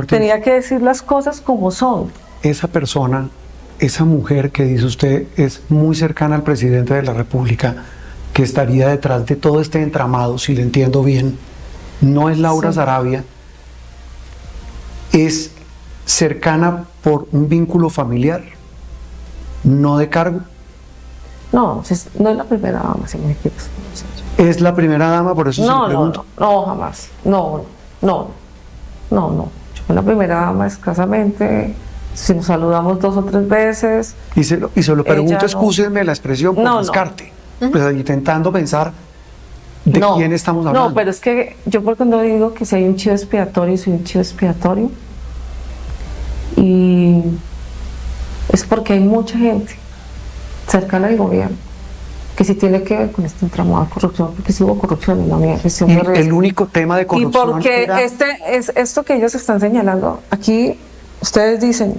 tenía que decir las cosas como son. Esa persona, esa mujer que dice usted es muy cercana al presidente de la República, que estaría detrás de todo este entramado, si le entiendo bien, no es Laura Sarabia, es cercana por un vínculo familiar, no de cargo. No, no es la primera dama, si me quieres. Es la primera dama, por eso se lo pregunto. No, jamás. No. Yo con la primera dama escasamente, si nos saludamos 2 o 3 veces. Y se lo pregunto, no. Excúsenme la expresión, por descarte. Pues intentando pensar de quién estamos hablando. No, pero es que yo por cuando digo que si hay un chivo expiatorio, soy un chivo expiatorio. Y es porque hay mucha gente cercana al gobierno que sí tiene que ver con este entramado de corrupción, porque sí hubo corrupción en la mía gestión de riesgo. El único tema de corrupción. Y porque esto que ellos están señalando, aquí ustedes dicen,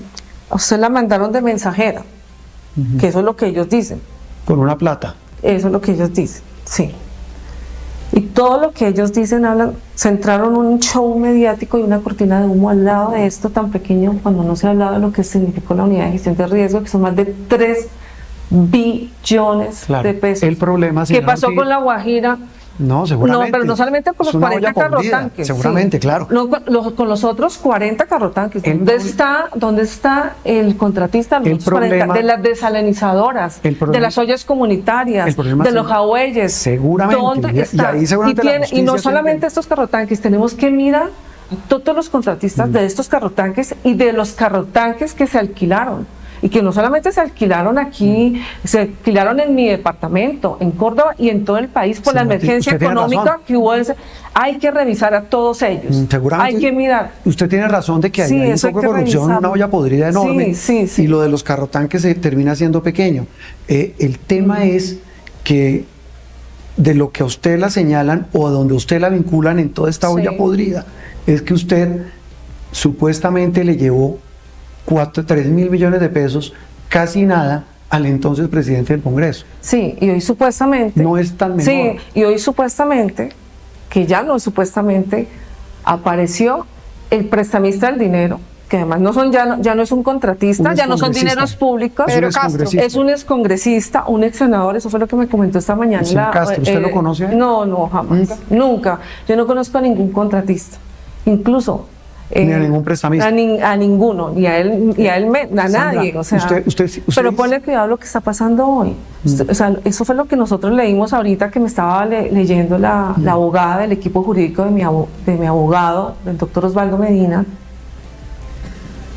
a usted la mandaron de mensajera, que eso es lo que ellos dicen. Con una plata. Eso es lo que ellos dicen, sí. Y todo lo que ellos dicen, centraron un show mediático y una cortina de humo al lado de esto tan pequeño, cuando no se ha hablado de lo que significó la unidad de gestión de riesgo, que son más de 3 billones de pesos. El problema, ¿qué pasó con La Guajira? No, seguramente. No, pero no solamente con los 40 carrotanques. Seguramente, claro. No, con los otros 40 carrotanques. ¿Dónde está el contratista de los 40? De las desalinizadoras, de las ollas comunitarias, de los jagüeyes. Seguramente. ¿Dónde está? Y no solamente estos carrotanques, tenemos que mirar a todos los contratistas de estos carrotanques y de los carrotanques que se alquilaron. Y que no solamente se alquilaron aquí, se alquilaron en mi departamento, en Córdoba y en todo el país por la emergencia económica que hubo. Hay que revisar a todos ellos. Hay que mirar. Usted tiene razón de que hay un poco de corrupción, una olla podrida enorme. Y lo de los carrotanques se termina siendo pequeño. El tema es que de lo que a usted la señalan o a donde usted la vinculan en toda esta olla podrida, es que usted supuestamente le llevó 3.000 millones de pesos, casi nada, al entonces presidente del Congreso. Sí, y hoy supuestamente... No es tan menor. Sí, y hoy supuestamente, que ya no supuestamente, apareció el prestamista del dinero, que además ya no es un contratista, ya no son dineros públicos. Pedro Castro. Es un excongresista, un ex senador, eso fue lo que me comentó esta mañana. Castro, ¿usted lo conoce? No, jamás, nunca. Yo no conozco a ningún contratista, incluso... ni a ningún prestamista. A ninguno, ni a él, a nadie. O sea, usted pero ponle cuidado a lo que está pasando hoy. O sea, eso fue lo que nosotros leímos ahorita, que me estaba leyendo la abogada del equipo jurídico de mi abogado, del doctor Osvaldo Medina.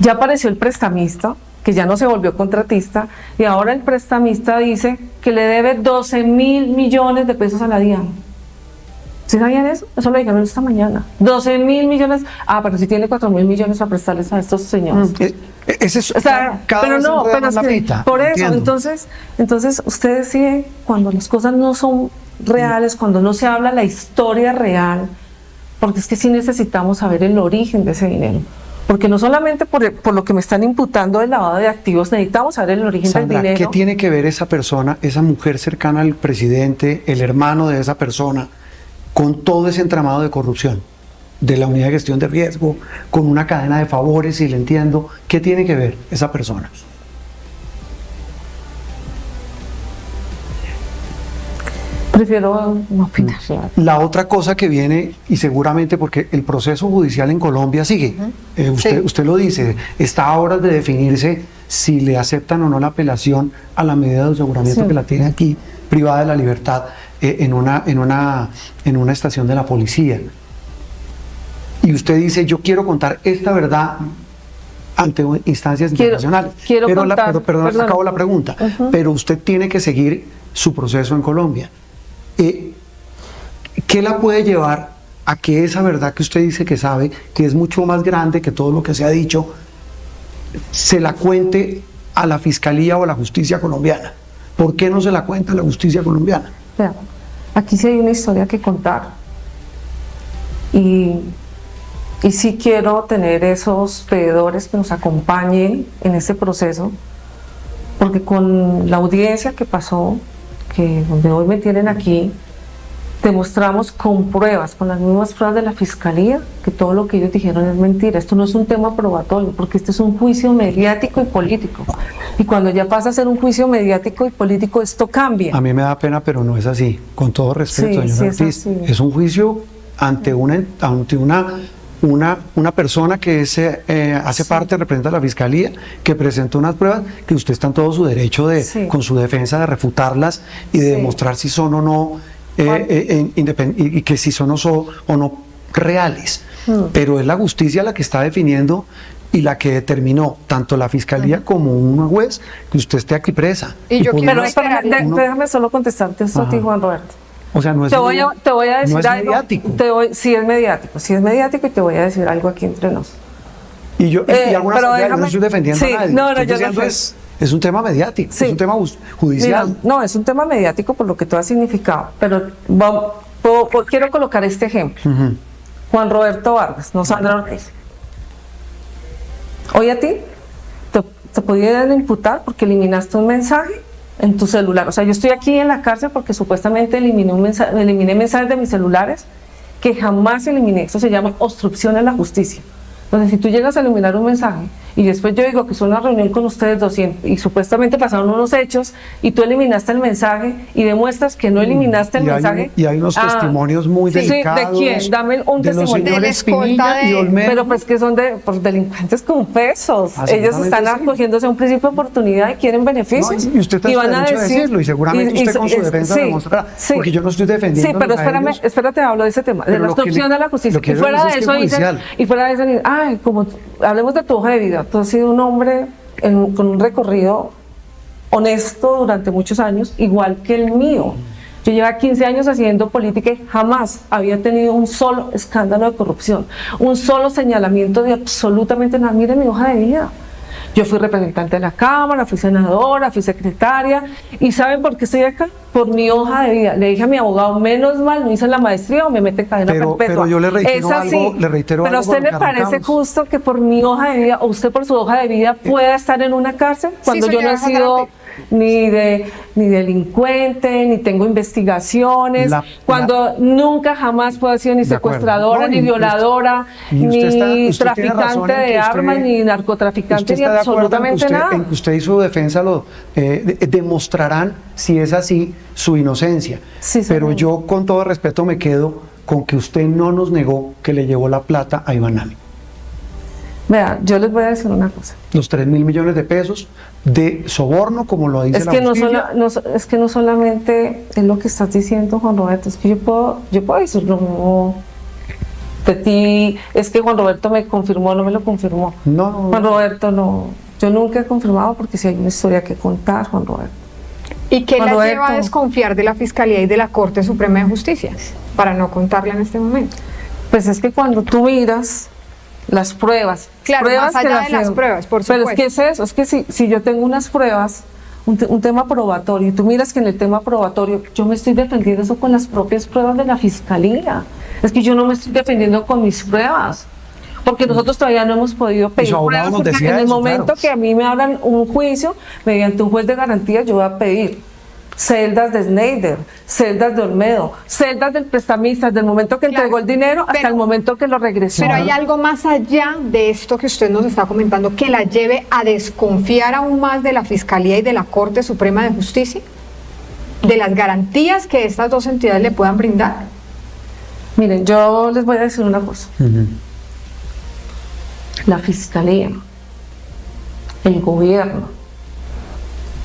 Ya apareció el prestamista, que ya no se volvió contratista, y ahora el prestamista dice que le debe 12.000 millones de pesos a la DIAN. ¿Sí sabían eso? Eso lo dijeron esta mañana. 12.000 millones. Pero si tiene 4.000 millones para prestarles a estos señores. Por eso, entonces usted decide cuando las cosas no son reales, cuando no se habla la historia real, porque es que sí necesitamos saber el origen de ese dinero. Porque no solamente por lo que me están imputando del lavado de activos, necesitamos saber el origen del dinero. ¿Qué tiene que ver esa persona, esa mujer cercana al presidente, el hermano de esa persona, con todo ese entramado de corrupción de la unidad de gestión de riesgo, con una cadena de favores, si le entiendo? ¿Qué tiene que ver esa persona? Prefiero no opinar. La otra cosa que viene, y seguramente porque el proceso judicial en Colombia sigue, usted lo dice, está a horas de definirse si le aceptan o no la apelación a la medida de aseguramiento que la tiene aquí, privada de la libertad, en una estación de la policía. Y usted dice, yo quiero contar esta verdad ante instancias internacionales. Acabo la pregunta. Pero usted tiene que seguir su proceso en Colombia. ¿Qué la puede llevar a que esa verdad que usted dice que sabe, que es mucho más grande que todo lo que se ha dicho, se la cuente a la Fiscalía o a la justicia colombiana? ¿Por qué no se la cuenta a la justicia colombiana? Vea, aquí sí hay una historia que contar. Y sí quiero tener esos veedores que nos acompañen en este proceso, porque con la audiencia que pasó, que donde hoy me tienen aquí, demostramos con pruebas, con las mismas pruebas de la Fiscalía, que todo lo que ellos dijeron es mentira. Esto no es un tema probatorio, porque este es un juicio mediático y político. Y cuando ya pasa a ser un juicio mediático y político, esto cambia. A mí me da pena, pero no es así. Con todo respeto, Sí, señor sí, Ortiz, es así. es un juicio ante una persona que hace parte, representa a la Fiscalía, que presentó unas pruebas que usted está en todo su derecho de, Sí. con su defensa, de refutarlas y de Sí. demostrar si son o no y que si son o no reales. Pero es la justicia la que está definiendo y la que determinó tanto la Fiscalía como un juez que usted esté aquí presa. Y yo por quiero Pero una- esperar- déjame solo contestarte esto a ti, Ajá. Juan Roberto. O sea, no es Te voy a decir no es algo. mediático. Sí es mediático y te voy a decir algo aquí entre nos. Y yo y algunas pero yo no déjame- estoy defendiendo sí, a nadie. no, Estoy yo diciendo no sé. es un tema mediático, Sí. es un tema judicial. Mira, no, es un tema mediático por lo que todo ha significado, pero quiero colocar este ejemplo. Ujú. Juan Roberto Vargas, no Sandra Ortiz. Hoy a ti te pudieran imputar porque eliminaste un mensaje en tu celular. O sea, yo estoy aquí en la cárcel porque supuestamente eliminé mensajes de mis celulares que jamás eliminé. Eso se llama obstrucción a la justicia. Entonces, si tú llegas a eliminar un mensaje y después yo digo que es una reunión con ustedes 200 y supuestamente pasaron unos hechos y tú eliminaste el mensaje y demuestras que no eliminaste el Y hay mensaje. y hay unos testimonios muy sí, delicados. ¿de quién? Dame un de los testimonio. Del señores escolta Pinilla y de- Olmedo. Pero pues que son de delincuentes confesos. Ah, Ellos seguramente están sí. acogiéndose a un principio de oportunidad y quieren beneficios. No, y usted está en su van a derecho de decirlo, y seguramente usted con su defensa demostrará, porque yo no estoy defendiendo Sí, pero a ellos. espérate, hablo de ese tema, de Pero la lo que obstrucción le- a la justicia. lo que Y yo fuera digo de es que eso es dicen, judicial. y fuera de eso dicen, ay, como hablemos de tu hoja de vida, tú has sido un hombre con un recorrido honesto durante muchos años, igual que el mío. Yo llevo 15 años haciendo política y jamás había tenido un solo escándalo de corrupción, un solo señalamiento de absolutamente nada. Mire mi hoja de vida. Yo fui representante de la Cámara, fui senadora, fui secretaria. ¿Y saben por qué estoy acá? Por mi hoja de vida. Le dije a mi abogado, menos mal, no hice la maestría o me mete en cadena perpetua. Pero yo le reitero Es así. algo, le reitero Pero a algo usted con le lo que parece arrancamos. justo que por mi hoja de vida, o usted por su hoja de vida, pueda estar en una cárcel cuando yo no he señora sido Jarape. ni delincuente, ni tengo investigaciones, cuando nunca jamás puedo haber sido ni De acuerdo. secuestradora, No, ni y violadora, y usted ni usted tiene razón traficante en que de usted- armas, ni narcotraficante, usted ni está de acuerdo en que absolutamente usted, nada. en que usted y su defensa demostrarán, si es así, su inocencia. Sí, Pero señor. yo, con todo respeto, me quedo con que usted no nos negó que le llevó la plata a Iván Nami. Vea, yo les voy a decir una cosa. Los 3.000 millones de pesos de soborno, como lo dice Es la que no, justicia. es que no solamente es lo que estás diciendo, Juan Roberto, es que yo puedo decir lo mismo de ti. Es que Juan Roberto me confirmó, no me lo confirmó. No, Juan Roberto no. Yo nunca he confirmado porque si hay una historia que contar, Juan Roberto. ¿Y qué Juan la Roberto. lleva a desconfiar de la Fiscalía y de la Corte Suprema de Justicia? Para no contarla en este momento. Pues es que cuando tú miras las pruebas, Claro, pruebas más que allá de las pruebas, por Pero es supuesto. que es eso, es que si yo tengo unas pruebas, un tema probatorio, y tú miras que en el tema probatorio yo me estoy defendiendo eso con las propias pruebas de la Fiscalía. Es que yo no me estoy defendiendo con mis pruebas. Porque nosotros todavía no hemos podido pedir abogado pruebas, nos porque decía en el eso, momento claro. que a mí me abran un juicio, mediante un juez de garantía, yo voy a pedir celdas de Schneider, celdas de Olmedo, celdas del prestamista, desde el momento que Claro, entregó el dinero hasta pero- el momento que lo regresó. Pero hay algo más allá de esto que usted nos está comentando que la lleve a desconfiar aún más de la Fiscalía y de la Corte Suprema de Justicia, de las garantías que estas dos entidades le puedan brindar. Miren, yo les voy a decir una cosa. La Fiscalía, el gobierno,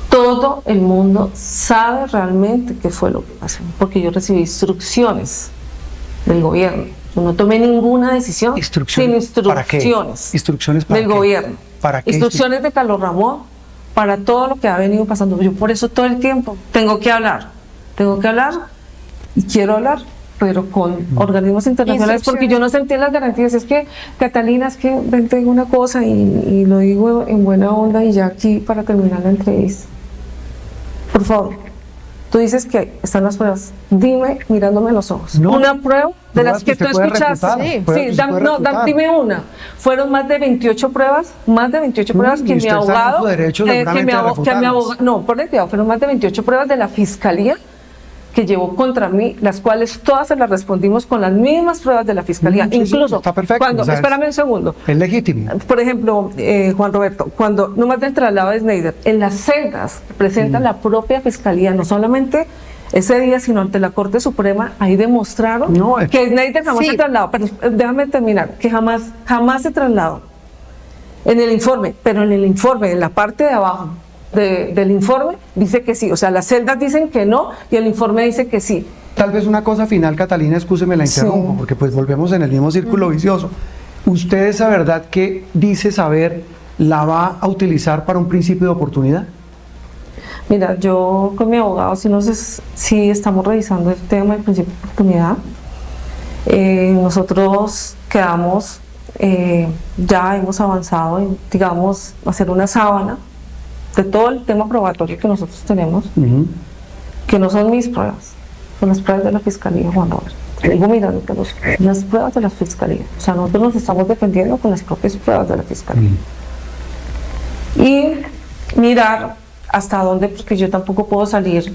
todo el mundo sabe realmente qué fue lo que pasó, porque yo recibí instrucciones del gobierno. Yo no tomé ninguna decisión ¿Instrucciones? sin ¿Para qué? instrucciones, ¿Instrucciones para del qué? gobierno. ¿Para qué Instrucciones de Carlos Ramón para todo lo que ha venido pasando. Yo por eso todo el tiempo tengo que hablar y quiero hablar pero con organismos internacionales, porque yo no sentía las garantías. Es que, Catalina, es que ven, te digo una cosa y lo digo en buena onda y ya aquí para terminar la entrevista. Por favor, tú dices que están las pruebas. Dime, mirándome a los ojos, No, una prueba de pruebas las que tú se puede escuchaste. refutar, Sí, pruebas que se puede refutar. dime una. Fueron más de 28 pruebas, y que mi usted está en abogado, su derecho que seguramente mi a abogado, refutarlas. no, por el cuidado, fueron más de 28 pruebas de la fiscalía que llevó contra mí, las cuales todas se las respondimos con las mismas pruebas de la fiscalía. Sí, sí, Incluso, está perfecto, cuando, o sea, espérame un segundo. Es legítimo. Por ejemplo, Juan Roberto, cuando nomás del traslado de Snyder, en las celdas que presenta la propia fiscalía, no solamente ese día, sino ante la Corte Suprema, ahí demostraron No, que Snyder jamás sí. se trasladó, pero déjame terminar, que jamás se trasladó en el informe, pero en el informe, en la parte de abajo del informe, dice que sí, o sea, las celdas dicen que no y el informe dice que sí. Tal vez una cosa final, Catalina, excúseme la interrumpo, Sí. porque pues volvemos en el mismo círculo vicioso. ¿Usted esa verdad que dice saber la va a utilizar para un principio de oportunidad? Mira, yo con mi abogado sí estamos revisando el tema del principio de oportunidad. Nosotros quedamos, ya hemos avanzado en, digamos, hacer una sábana de todo el tema probatorio que nosotros tenemos, que no son mis pruebas, son las pruebas de la Fiscalía, Juan Roberto. Digo, mira, las pruebas de la Fiscalía. O sea, nosotros nos estamos defendiendo con las propias pruebas de la Fiscalía. Y mirar hasta dónde, porque yo tampoco puedo salir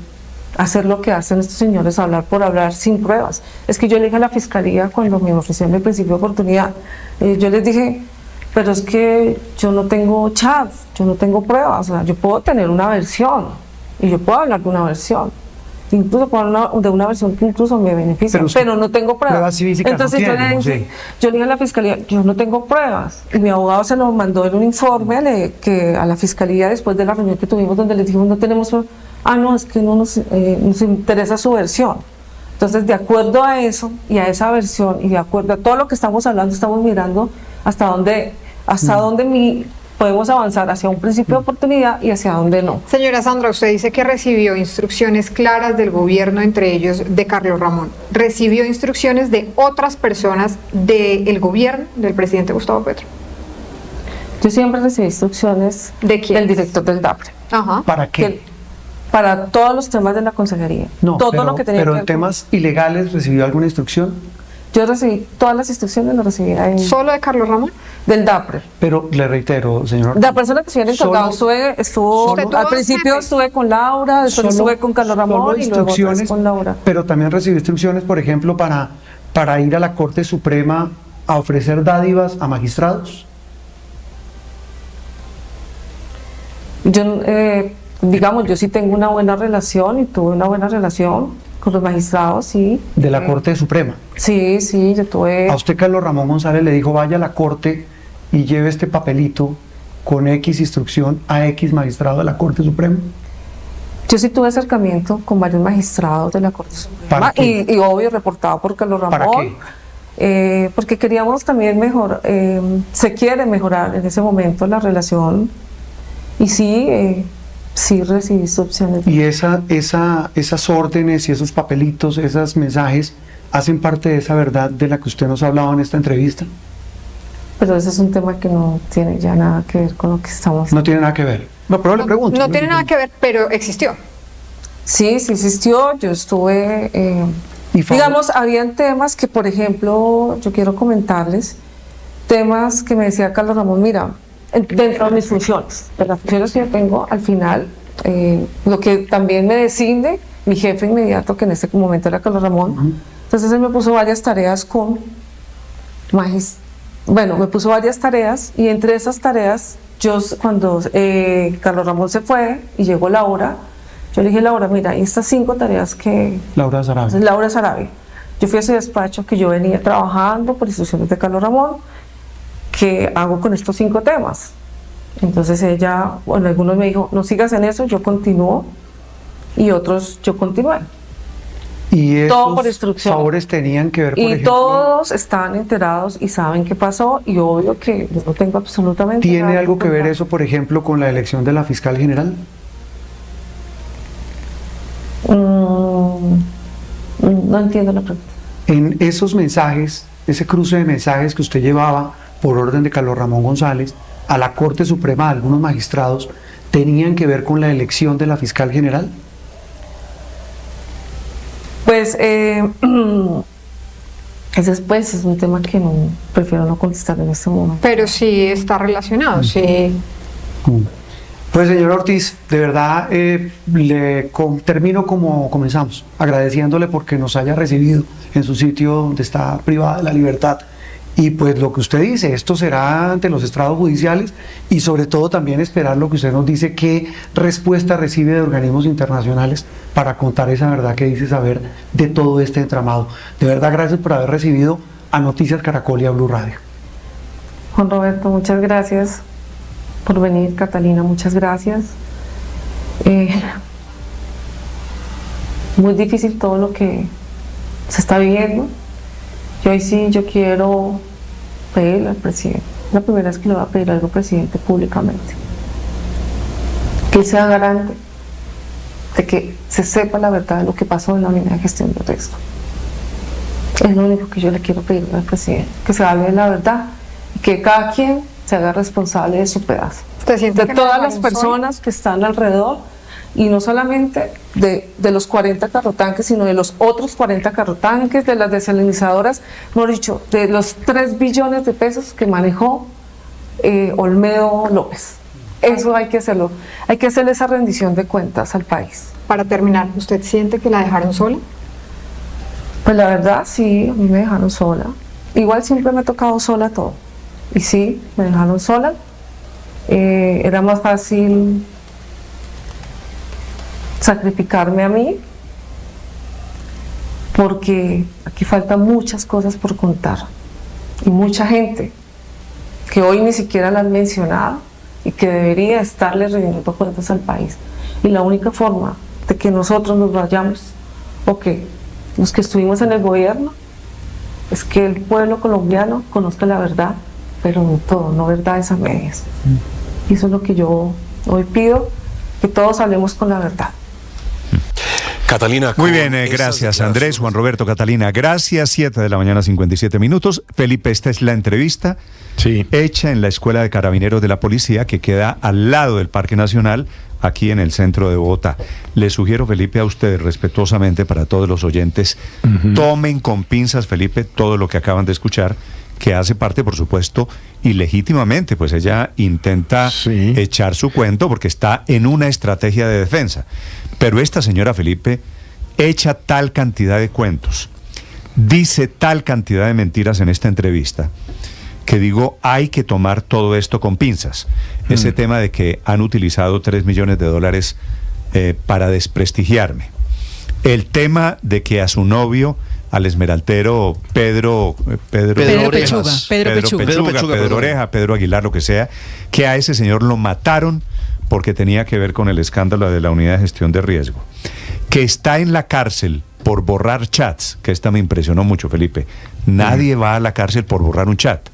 a hacer lo que hacen estos señores, hablar por hablar sin pruebas. Es que yo le dije a la Fiscalía cuando me ofrecieron el principio de oportunidad, yo les dije, pero es que yo no tengo chats, yo no tengo pruebas, o sea, yo puedo tener una versión y yo puedo hablar de una versión, incluso puedo hablar de una versión que incluso me beneficia, pero no tengo pruebas. físicas Entonces no yo tiene, le dije, yo le dije a la Fiscalía, yo no tengo pruebas, y mi abogado se lo mandó en un informe a la Fiscalía después de la reunión que tuvimos donde les dijimos no tenemos pruebas. No, es que no nos interesa su versión. Entonces, de acuerdo a eso y a esa versión y de acuerdo a todo lo que estamos hablando, estamos mirando hasta dónde podemos avanzar hacia un principio de oportunidad y hacia dónde no. Señora Sandra, usted dice que recibió instrucciones claras del gobierno, entre ellos de Carlos Ramón. ¿Recibió instrucciones de otras personas del gobierno del presidente Gustavo Petro? Yo siempre recibí instrucciones ¿De quién? del director del DAPRE. Ajá. ¿Para qué? Para todos los temas de la consejería. No, todo pero, lo que tenía pero que en ver con- temas ilegales, ¿recibió alguna instrucción? Yo recibí todas las instrucciones, las recibí ¿Solo de Carlos Ramón? del DAPRE. Pero le reitero, señor. La persona que estuviera encargado estuvo Usted tuvo al dos principio jefes. estuve con Laura, después Solo- estuve con Carlos solo Ramón y luego otra vez instrucciones, con Laura. pero también recibió instrucciones, por ejemplo, para ir a la Corte Suprema a ofrecer dádivas a magistrados. Yo, digamos, yo sí tengo una buena relación y tuve una buena relación con los magistrados, sí. De la Corte Suprema. Sí, yo tuve... A usted, Carlos Ramón González, le dijo, vaya a la Corte y lleve este papelito con X instrucción a X magistrado de la Corte Suprema. Yo sí tuve acercamiento con varios magistrados de la Corte Suprema. ¿Para qué? Y obvio, reportado por Carlos Ramón. ¿Para qué? Porque queríamos también se quiere mejorar en ese momento la relación. Y sí recibí instrucciones. Y esas órdenes y esos papelitos, esos mensajes, ¿hacen parte de esa verdad de la que usted nos ha hablado en esta entrevista? Pero ese es un tema que no tiene ya nada que ver con lo que estamos... No tiene nada que ver. No, pero le pregunto. No tiene nada que ver, pero existió. Sí existió, yo estuve... Y favor- digamos, habían temas que, por ejemplo, yo quiero comentarles, temas que me decía Carlos Ramón, mira, dentro de mis funciones, de las funciones que yo tengo, al final, lo que también me designe mi jefe inmediato, que en este momento era Carlos Ramón, entonces él me puso varias tareas me puso varias tareas, y entre esas tareas, cuando Carlos Ramón se fue y llegó Laura, yo le dije, Laura, mira, estas 5 tareas que... Laura Sarabia. Laura Sarabia. Yo fui a ese despacho que yo venía trabajando por instrucciones de Carlos Ramón, que hago con estos 5 temas. Entonces ella, bueno, algunos me dijo, no sigas en eso, yo continúo, y otros yo continué. Y Todo por esos instrucción. favores tenían que ver, por Y ejemplo, todos están enterados y saben qué pasó, y obvio que yo no tengo absolutamente ¿tiene nada algo que ver contar. eso, por ejemplo, con la elección de la fiscal general? No entiendo la pregunta. En esos mensajes, ese cruce de mensajes que usted llevaba por orden de Carlos Ramón González a la Corte Suprema de algunos magistrados, ¿tenían que ver con la elección de la fiscal general? Pues ese es un tema que prefiero no contestar en este momento. Pero sí está relacionado, sí. Pues señor Ortiz, de verdad termino como comenzamos, agradeciéndole porque nos haya recibido en su sitio donde está privada de la libertad. Y pues lo que usted dice, esto será ante los estrados judiciales y sobre todo también esperar lo que usted nos dice, qué respuesta recibe de organismos internacionales para contar esa verdad que dice saber de todo este entramado. De verdad, gracias por haber recibido a Noticias Caracol y a Blue Radio. Juan Roberto, muchas gracias por venir. Catalina, muchas gracias. Muy difícil todo lo que se está viviendo. Yo quiero pedirle al presidente, la primera vez que le voy a pedir algo al presidente públicamente, que él sea garante de que se sepa la verdad de lo que pasó en la unidad de gestión de riesgo. Es lo único que yo le quiero pedir al presidente, que se hable de la verdad y que cada quien se haga responsable de su pedazo, de todas las personas que están alrededor, y no solamente de los 40 carrotanques, sino de los otros 40 carrotanques, de las desalinizadoras, mejor dicho, de los 3 billones de pesos que manejó Olmedo López. Eso hay que hacerlo, hay que hacerle esa rendición de cuentas al país. Para terminar, ¿usted siente que la dejaron sola? Pues la verdad sí, a mí me dejaron sola. Igual siempre me ha tocado sola todo. Y sí, me dejaron sola. Era más fácil sacrificarme a mí, porque aquí faltan muchas cosas por contar y mucha gente que hoy ni siquiera la han mencionado y que debería estarle rindiendo cuentas al país. Y la única forma de que nosotros nos vayamos, o que los que estuvimos en el gobierno, es que el pueblo colombiano conozca la verdad, pero no todo, no verdades a medias. Y eso es lo que yo hoy pido, que todos hablemos con la verdad. Catalina. Muy bien, gracias Andrés, Juan Roberto, Catalina, gracias. 7 de la mañana, 57 minutos. Felipe, esta es la entrevista hecha en la Escuela de Carabineros de la Policía, que queda al lado del Parque Nacional, aquí en el centro de Bogotá. Le sugiero, Felipe, a ustedes, respetuosamente, para todos los oyentes, tomen con pinzas, Felipe, todo lo que acaban de escuchar, que hace parte, por supuesto, y legítimamente, pues ella intenta echar su cuento porque está en una estrategia de defensa. Pero esta señora, Felipe, echa tal cantidad de cuentos, dice tal cantidad de mentiras en esta entrevista, que digo, hay que tomar todo esto con pinzas. Ese tema de que han utilizado $3 millones para desprestigiarme. El tema de que a su novio, al esmeraltero Pedro Oreja, Pedro Aguilar, lo que sea, que a ese señor lo mataron porque tenía que ver con el escándalo de la unidad de gestión de riesgo, que está en la cárcel por borrar chats, que esta me impresionó mucho, Felipe. Nadie va a la cárcel por borrar un chat.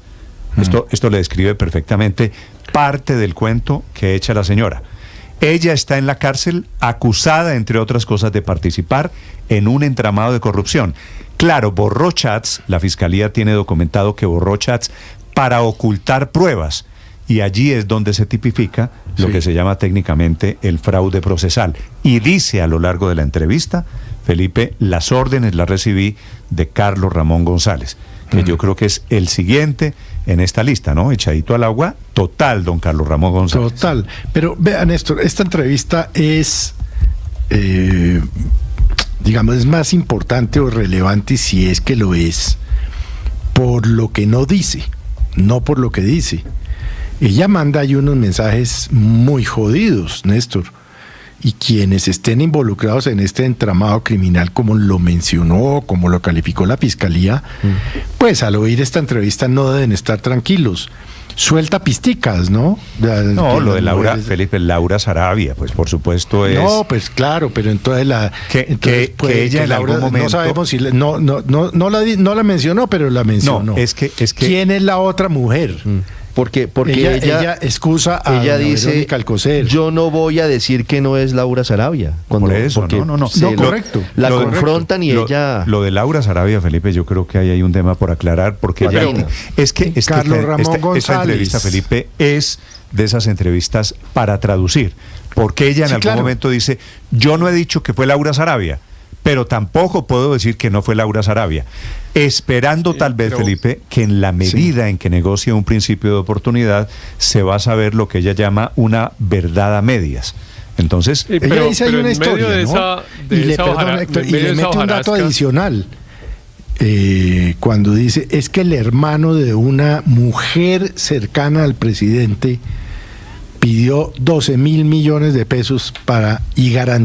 Esto le describe perfectamente parte del cuento que echa la señora. Ella está en la cárcel acusada, entre otras cosas, de participar en un entramado de corrupción. Claro, borró chats, la fiscalía tiene documentado que borró chats para ocultar pruebas, y allí es donde se tipifica lo que se llama técnicamente el fraude procesal. Y dice a lo largo de la entrevista, Felipe, las órdenes las recibí de Carlos Ramón González, que yo creo que es el siguiente en esta lista, ¿no? Echadito al agua, total, don Carlos Ramón González. Total, pero vean, Néstor, esta entrevista es, digamos, es más importante o relevante, si es que lo es, por lo que no dice, no por lo que dice. Ella manda ahí unos mensajes muy jodidos, Néstor, y quienes estén involucrados en este entramado criminal, como lo mencionó, como lo calificó la fiscalía, pues al oír esta entrevista no deben estar tranquilos. Suelta pisticas, ¿no? No, lo de Laura, Felipe, Laura Sarabia, pues por supuesto es... No, pues claro, pero entonces que ella en algún momento... No sabemos si... No la mencionó, pero la mencionó. No, es que... ¿Quién es la otra mujer Porque ella excusa a ella doña dice, Verónica Alcocer. yo no voy a decir que no es Laura Sarabia. Por eso, porque no. No, correcto. La Lo- confrontan y ella... Lo de Laura Sarabia, Felipe, yo creo que ahí hay un tema por aclarar, porque ella, Catalina. es que Carlos Ramón esta González. entrevista, Felipe, es de esas entrevistas para traducir, porque ella en Sí, algún claro. momento dice, yo no he dicho que fue Laura Sarabia, pero tampoco puedo decir que no fue Laura Sarabia, esperando tal vez, pero- Felipe, que en la medida en que negocie un principio de oportunidad, se va a saber lo que ella llama una verdad a medias. Entonces, Ella dice hay una historia, ¿no? Y le, perdón, Héctor, y le mete un dato adicional. Cuando dice, es que el hermano de una mujer cercana al presidente pidió 12.000 millones de pesos y garantizó